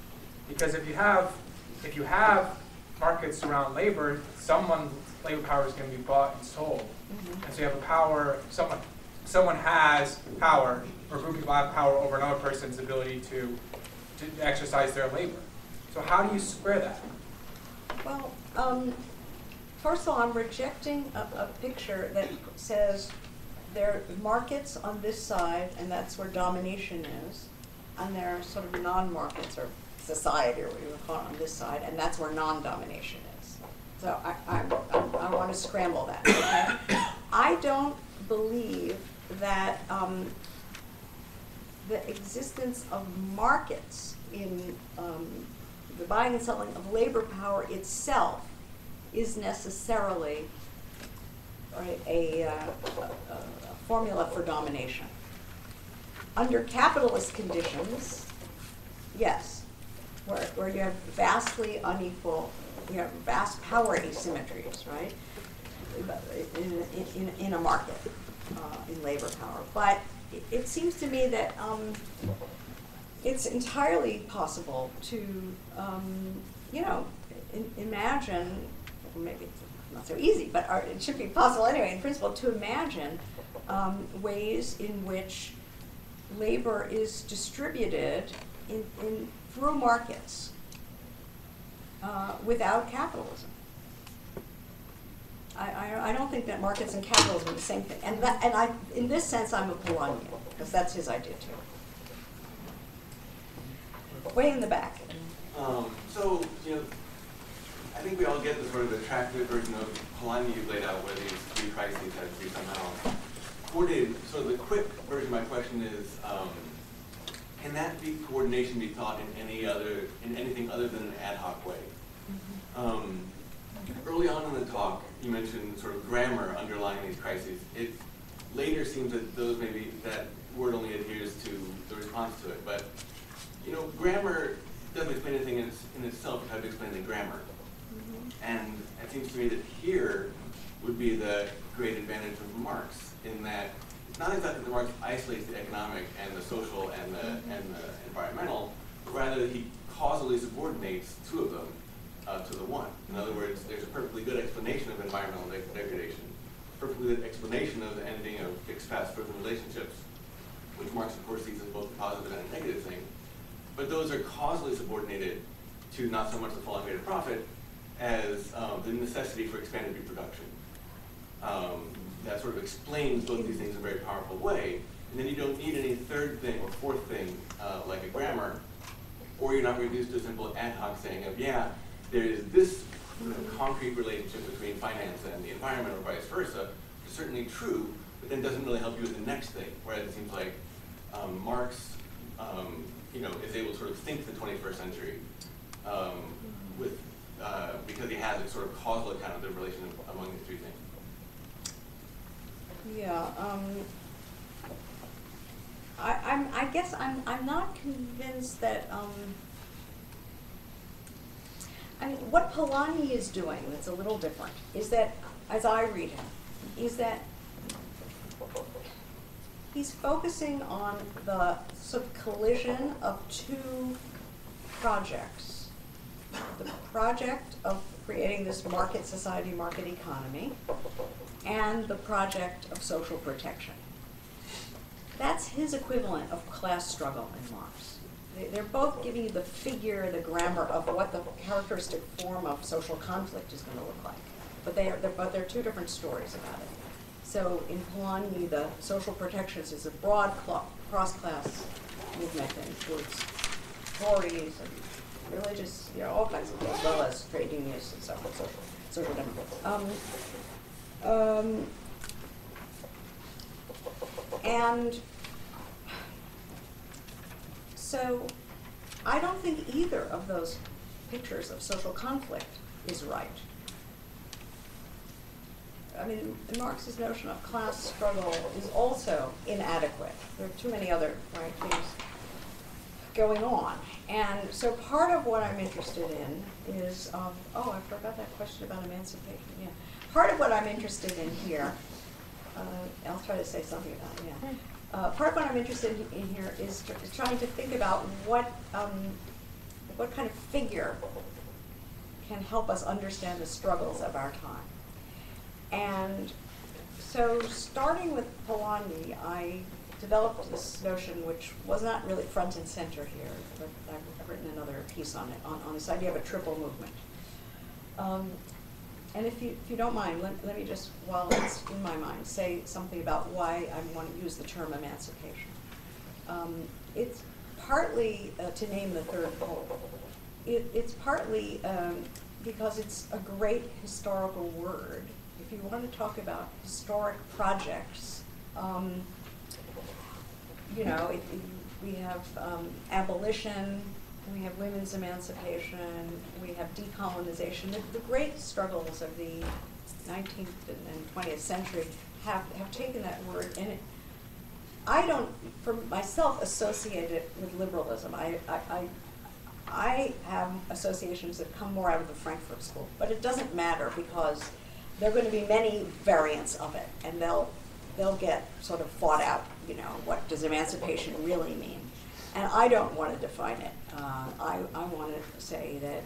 Because if you have markets around labor, labor power is going to be bought and sold. Mm-hmm. And so you have a power, someone has power, or a group of people have power over another person's ability to exercise their labor. So how do you square that? Well, first of all, I'm rejecting a picture that says there are markets on this side, and that's where domination is, and there are sort of non-markets, or society, or what you would call it, on this side, and that's where non-domination is. So I want to scramble that, okay? I don't believe that the existence of markets in the buying and selling of labor power itself is necessarily a formula for domination. Under capitalist conditions, yes, where you have vastly unequal, you have vast power asymmetries, right, in a market, in labor power. But it seems to me that it's entirely possible to, imagine, maybe it's not so easy, but it should be possible anyway, in principle, to imagine ways in which labor is distributed through markets without capitalism. I don't think that markets and capitalism are the same thing. And in this sense, I'm a Polanyi, because that's his idea too. Way in the back. So, I think we all get the sort of attractive version of Polanyi you've laid out, where these three crises have to be somehow coordinated. So the quick version of my question is, can that coordination be thought in anything other than an ad hoc way? Mm-hmm. Early on in the talk, you mentioned sort of grammar underlying these crises. It later seems that that word only adheres to the response to it. But grammar doesn't explain anything in itself. You have to explain the grammar. Mm-hmm. And it seems to me that here would be the great advantage of Marx, in that it's not exactly that Marx isolates the economic and the social and the environmental, but rather that he causally subordinates two of them to the one. In other words, there's a perfectly good explanation of environmental degradation, perfectly good explanation of the ending of fixed fast-driven relationships, which Marx, of course, sees as both a positive and a negative thing. But those are causally subordinated to not so much the falling rate of profit as the necessity for expanded reproduction. That sort of explains both these things in a very powerful way. And then you don't need any third thing or fourth thing like a grammar, or you're not reduced to a simple ad hoc saying of, yeah, there is this concrete relationship between finance and the environment, or vice versa. It's certainly true, but then doesn't really help you with the next thing. Whereas it seems like Marx, is able to sort of think the 21st century with because he has a sort of causal account of the relation among the three things. Yeah. I guess I'm not convinced that. I mean, what Polanyi is doing that's a little different is that, as I read him, is that he's focusing on the sort of collision of two projects. The project of creating this market society, market economy, and the project of social protection. That's his equivalent of class struggle in Marx. They're both giving you the figure, the grammar of what the characteristic form of social conflict is going to look like. But they're two different stories about it. So in Polanyi, the social protections is a broad cross-class movement that includes Tories and religious, all kinds of things, as well as trade unionists and so forth, social democrats. And so I don't think either of those pictures of social conflict is right. I mean, Marx's notion of class struggle is also inadequate. There are too many other things going on. And so part of what I'm interested in is, I forgot that question about emancipation. Yeah. Part of what I'm interested in here, I'll try to say something about it, yeah. Part of what I'm interested in here is trying to think about what kind of figure can help us understand the struggles of our time. And so starting with Polanyi, I developed this notion, which was not really front and center here, but I've written another piece on it, on this idea of a triple movement. And if you don't mind, let me just, while it's in my mind, say something about why I want to use the term emancipation. It's partly, to name the third pole, it's partly because it's a great historical word. If you want to talk about historic projects, we have abolition, we have women's emancipation, we have decolonization. The great struggles of the 19th and 20th century have taken that word, and I don't, for myself, associate it with liberalism. I have associations that come more out of the Frankfurt School, but it doesn't matter because there are going to be many variants of it, and they'll get sort of fought out. What does emancipation really mean? And I don't want to define it. I want to say that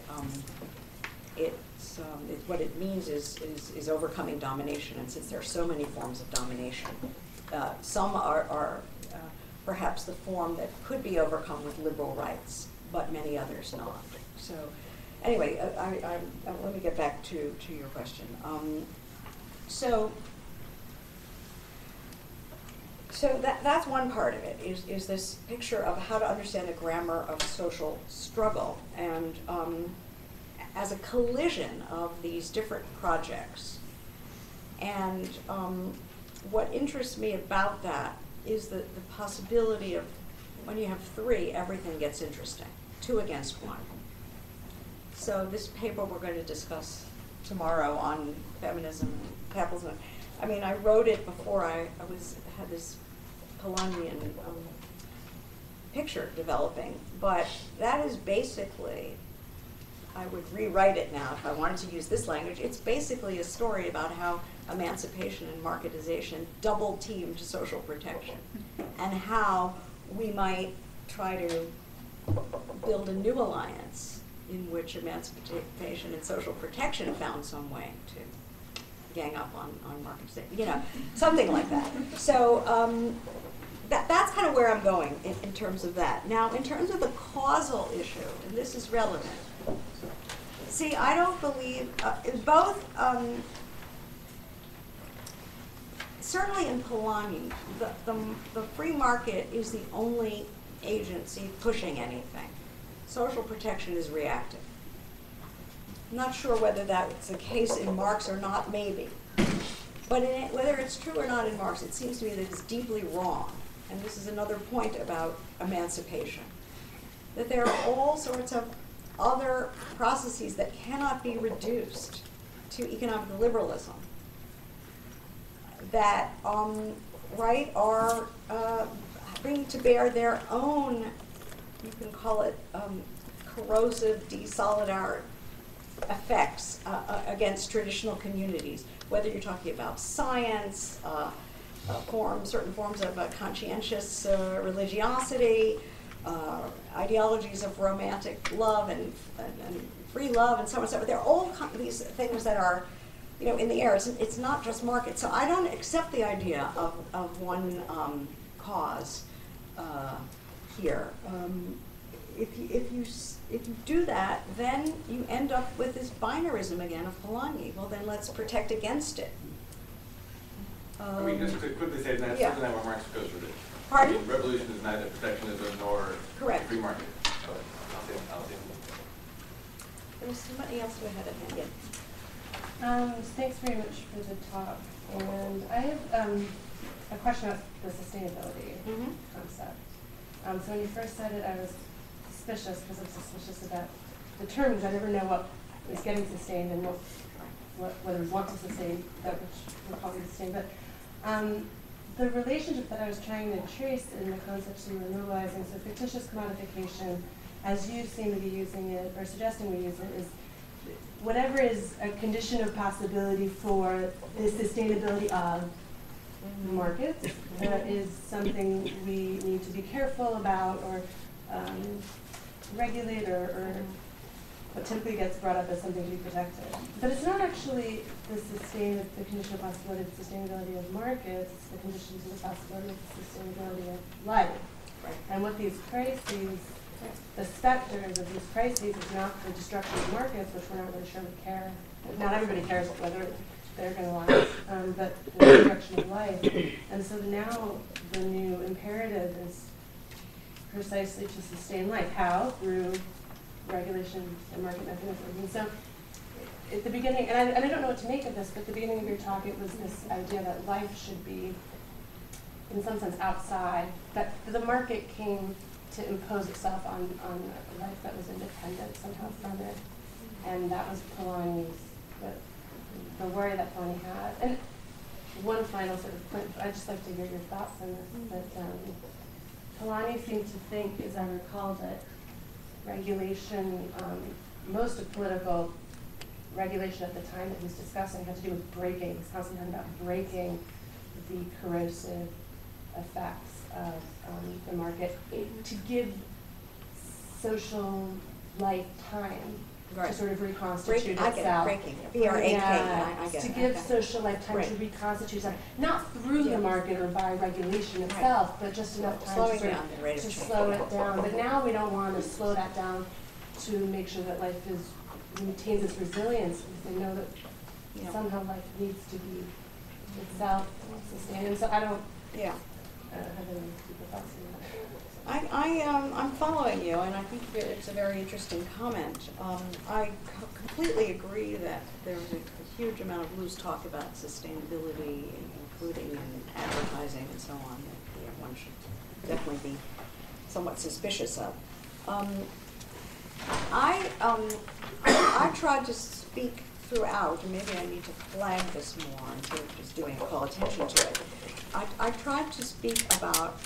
what it means is overcoming domination. And since there are so many forms of domination, some are perhaps the form that could be overcome with liberal rights, but many others not. So anyway, let me get back to your question. So that's one part of it, is this picture of how to understand the grammar of social struggle, and as a collision of these different projects. And what interests me about that is the possibility of, when you have three, everything gets interesting, 2 against 1. So this paper we're going to discuss tomorrow on feminism and capitalism, I mean, I wrote it before I had this Polanyian picture developing, but that is basically, I would rewrite it now if I wanted to use this language. It's basically a story about how emancipation and marketization double teamed social protection, and how we might try to build a new alliance in which emancipation and social protection found some way to gang up on marketization, something like that. So that's kind of where I'm going in terms of that. Now, in terms of the causal issue, and this is relevant. See, I don't believe, both, certainly in Polanyi, the free market is the only agency pushing anything. Social protection is reactive. I'm not sure whether that's the case in Marx or not, maybe. But whether it's true or not in Marx, it seems to me that it's deeply wrong. And this is another point about emancipation. That there are all sorts of other processes that cannot be reduced to economic liberalism that, are bringing to bear their own, you can call it corrosive, desolidar effects against traditional communities, whether you're talking about science, certain forms of conscientious religiosity, ideologies of romantic love and free love and so on and so forth. They're all these things that are, in the air. It's not just market. So I don't accept the idea of one cause here. If you do that, then you end up with this binarism again of Polanyi. Well, then let's protect against it. I mean, just to quickly say, that's yeah. something that where Marx goes with it. Pardon? I mean, revolution is neither protectionism nor Correct. free market. But I'll say There was somebody else who had a hand. Yeah. Thanks very much for the talk. And I have a question about the sustainability concept. So when you first said it, I was suspicious because I'm suspicious about the term because I never know what is getting sustained and whether we want to sustain that which we're calling sustained. But the relationship that I was trying to trace in the concepts you were mobilizing, so fictitious commodification, as you seem to be using it or suggesting we use it, is whatever is a condition of possibility for the sustainability of markets is something we need to be careful about or regulate or what typically gets brought up as something to be protected. But it's not actually the condition of possibility of the sustainability of markets, it's the conditions of the possibility of the sustainability of life. Right. And what these crises, the specters of these crises is not the destruction of markets, which we're not really sure we care. Not everybody cares whether they're going to last, but the destruction of life. And so now the new imperative is precisely to sustain life. How? Through regulation and market mechanisms. And so at the beginning, and I don't know what to make of this, but at the beginning of your talk it was this idea that life should be, in some sense, outside, that the market came to impose itself on a life that was independent somehow from it. And that was Polanyi's, the worry that Polanyi had. And one final sort of point, I'd just like to hear your thoughts on this, that Polanyi seemed to think, as I recall, that regulation, most of political regulation at the time that he was discussing had to do with breaking. He was constantly talking about breaking the corrosive effects of the market to give social life time to sort of reconstitute itself. Breaking. B-R-A-K. I get to it. give social life time to reconstitute itself, not through the market or by regulation itself, but just enough time to, sort of, to slow it down. But now we don't want to slow that down to make sure that life maintains its resilience, because they know that somehow life needs to be itself sustained. And so I don't have any deeper thoughts on that. I'm following you, and I think it's a very interesting comment. I completely agree that there's a huge amount of loose talk about sustainability, including in advertising and so on, that one should definitely be somewhat suspicious of. I tried to speak throughout, and maybe I need to flag this more instead of just call attention to it. I tried to speak about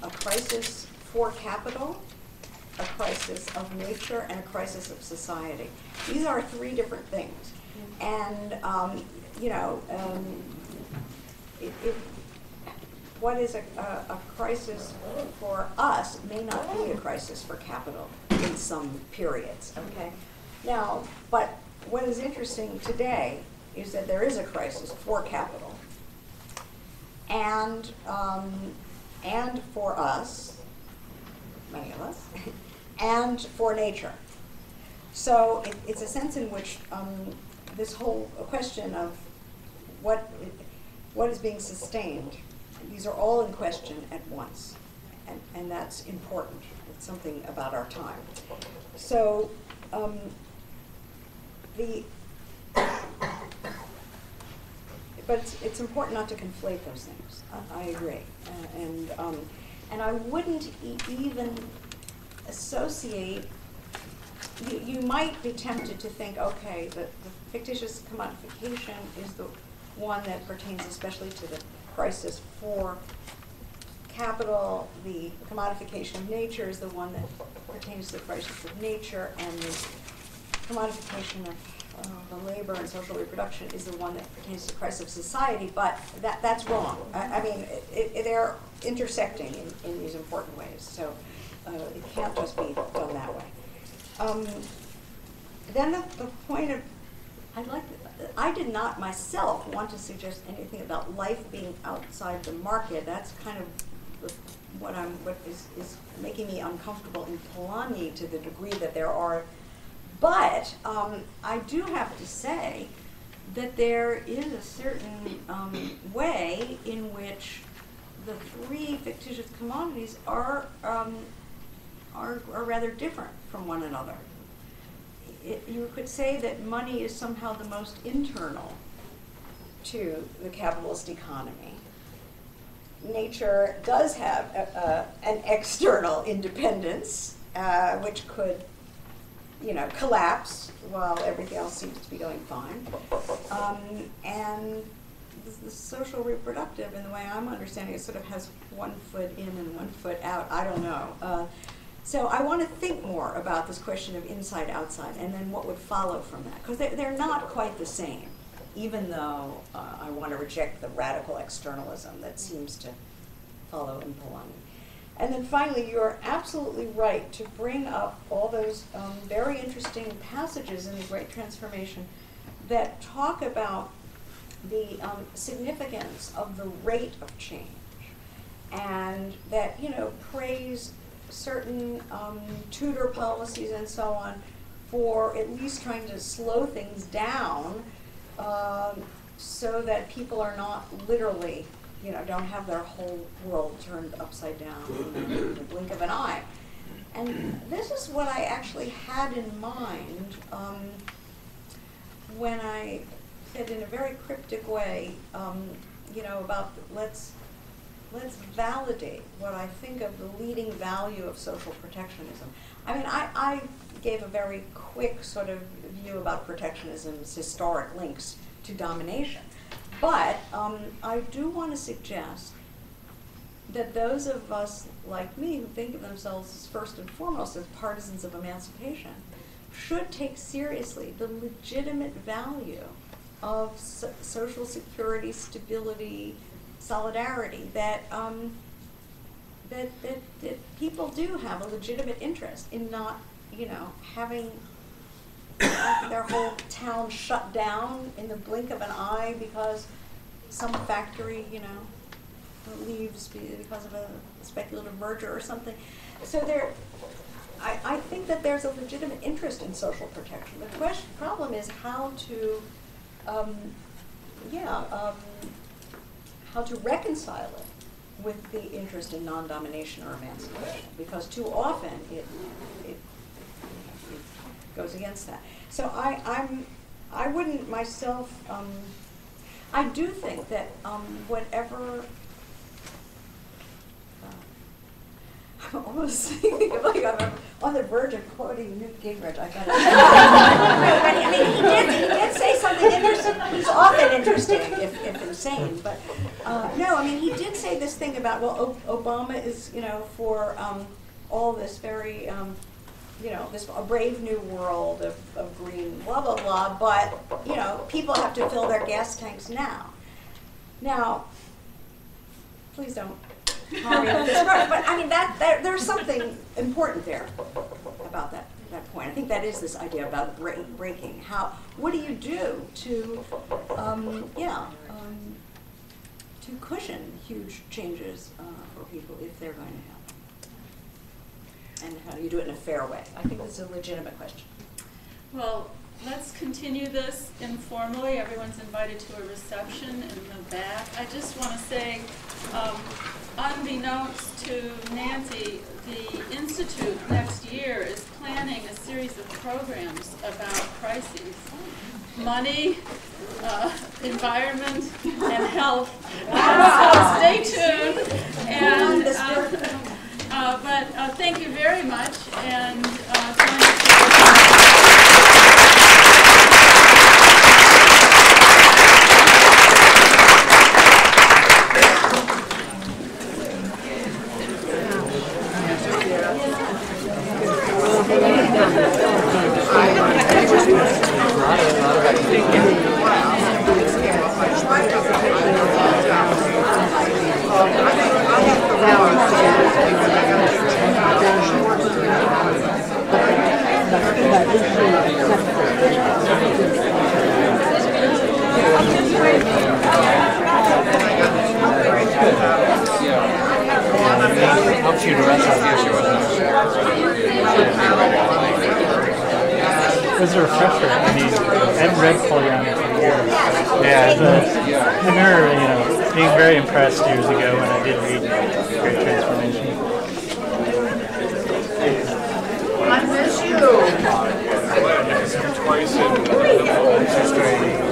a crisis for capital, a crisis of nature, and a crisis of society. These are three different things. And, what is a crisis for us may not be a crisis for capital in some periods, okay? Now, but what is interesting today is that there is a crisis for capital. And for us, many of us, and for nature. So it's a sense in which this whole question of what is being sustained, these are all in question at once, and that's important. It's something about our time. So but it's important not to conflate those things. I agree, and I wouldn't even associate. You might be tempted to think, okay, the fictitious commodification is the one that pertains especially to the crisis for capital. The commodification of nature is the one that pertains to the crisis of nature, and the commodification of the labor and social reproduction is the one that pertains to the crisis of society. But that's wrong. I mean, they're intersecting in these important ways. So it can't just be done that way. Then the point of, I did not myself want to suggest anything about life being outside the market. That's kind of what is making me uncomfortable in Polanyi to the degree that there are. But I do have to say that there is a certain way in which the three fictitious commodities are rather different from one another. You could say that money is somehow the most internal to the capitalist economy. Nature does have an external independence, which could, collapse while everything else seems to be going fine. And the social reproductive, in the way I'm understanding it, sort of has one foot in and one foot out. I don't know. So I want to think more about this question of inside-outside and then what would follow from that. Because they're not quite the same, even though I want to reject the radical externalism that seems to follow in Polanyi. And then finally, you're absolutely right to bring up all those very interesting passages in The Great Transformation that talk about the significance of the rate of change, and that, praise certain Tudor policies and so on for at least trying to slow things down so that people are not literally, don't have their whole world turned upside down in the blink of an eye. And this is what I actually had in mind when I said in a very cryptic way, about let's validate what I think of the leading value of social protectionism. I mean, I gave a very quick sort of view about protectionism's historic links to domination. But I do want to suggest that those of us like me who think of themselves as first and foremost as partisans of emancipation should take seriously the legitimate value of social security, stability, solidarity, that people do have a legitimate interest in not, having their whole town shut down in the blink of an eye because some factory, leaves because of a speculative merger or something. So I think that there's a legitimate interest in social protection. The problem is how to, how to reconcile it with the interest in non-domination or emancipation, because too often it goes against that. So I wouldn't myself. I do think that whatever. I'm almost thinking like I'm on the verge of quoting Newt Gingrich. I got it. I mean, he did say something in there. He's often interesting, if insane. But no, I mean, he did say this thing about, well, Obama is, for all this very, this a brave new world of green, blah blah blah. But people have to fill their gas tanks now. Now, please don't. But I mean, there's something important there about that point. I think that is this idea about breaking. What do you do to, to cushion huge changes for people if they're going to happen? And how do you do it in a fair way? I think this is a legitimate question. Well, let's continue this informally. Everyone's invited to a reception in the back. I just want to say, unbeknownst to Nancy, the Institute next year is planning a series of programs about crises. Money, environment, and health. So stay tuned. And, but thank you very much. And It was a refresher. I mean, I've read Polanyi for years. Yeah, I remember, being very impressed years ago when I did read Great Transformation. I miss you. Twice in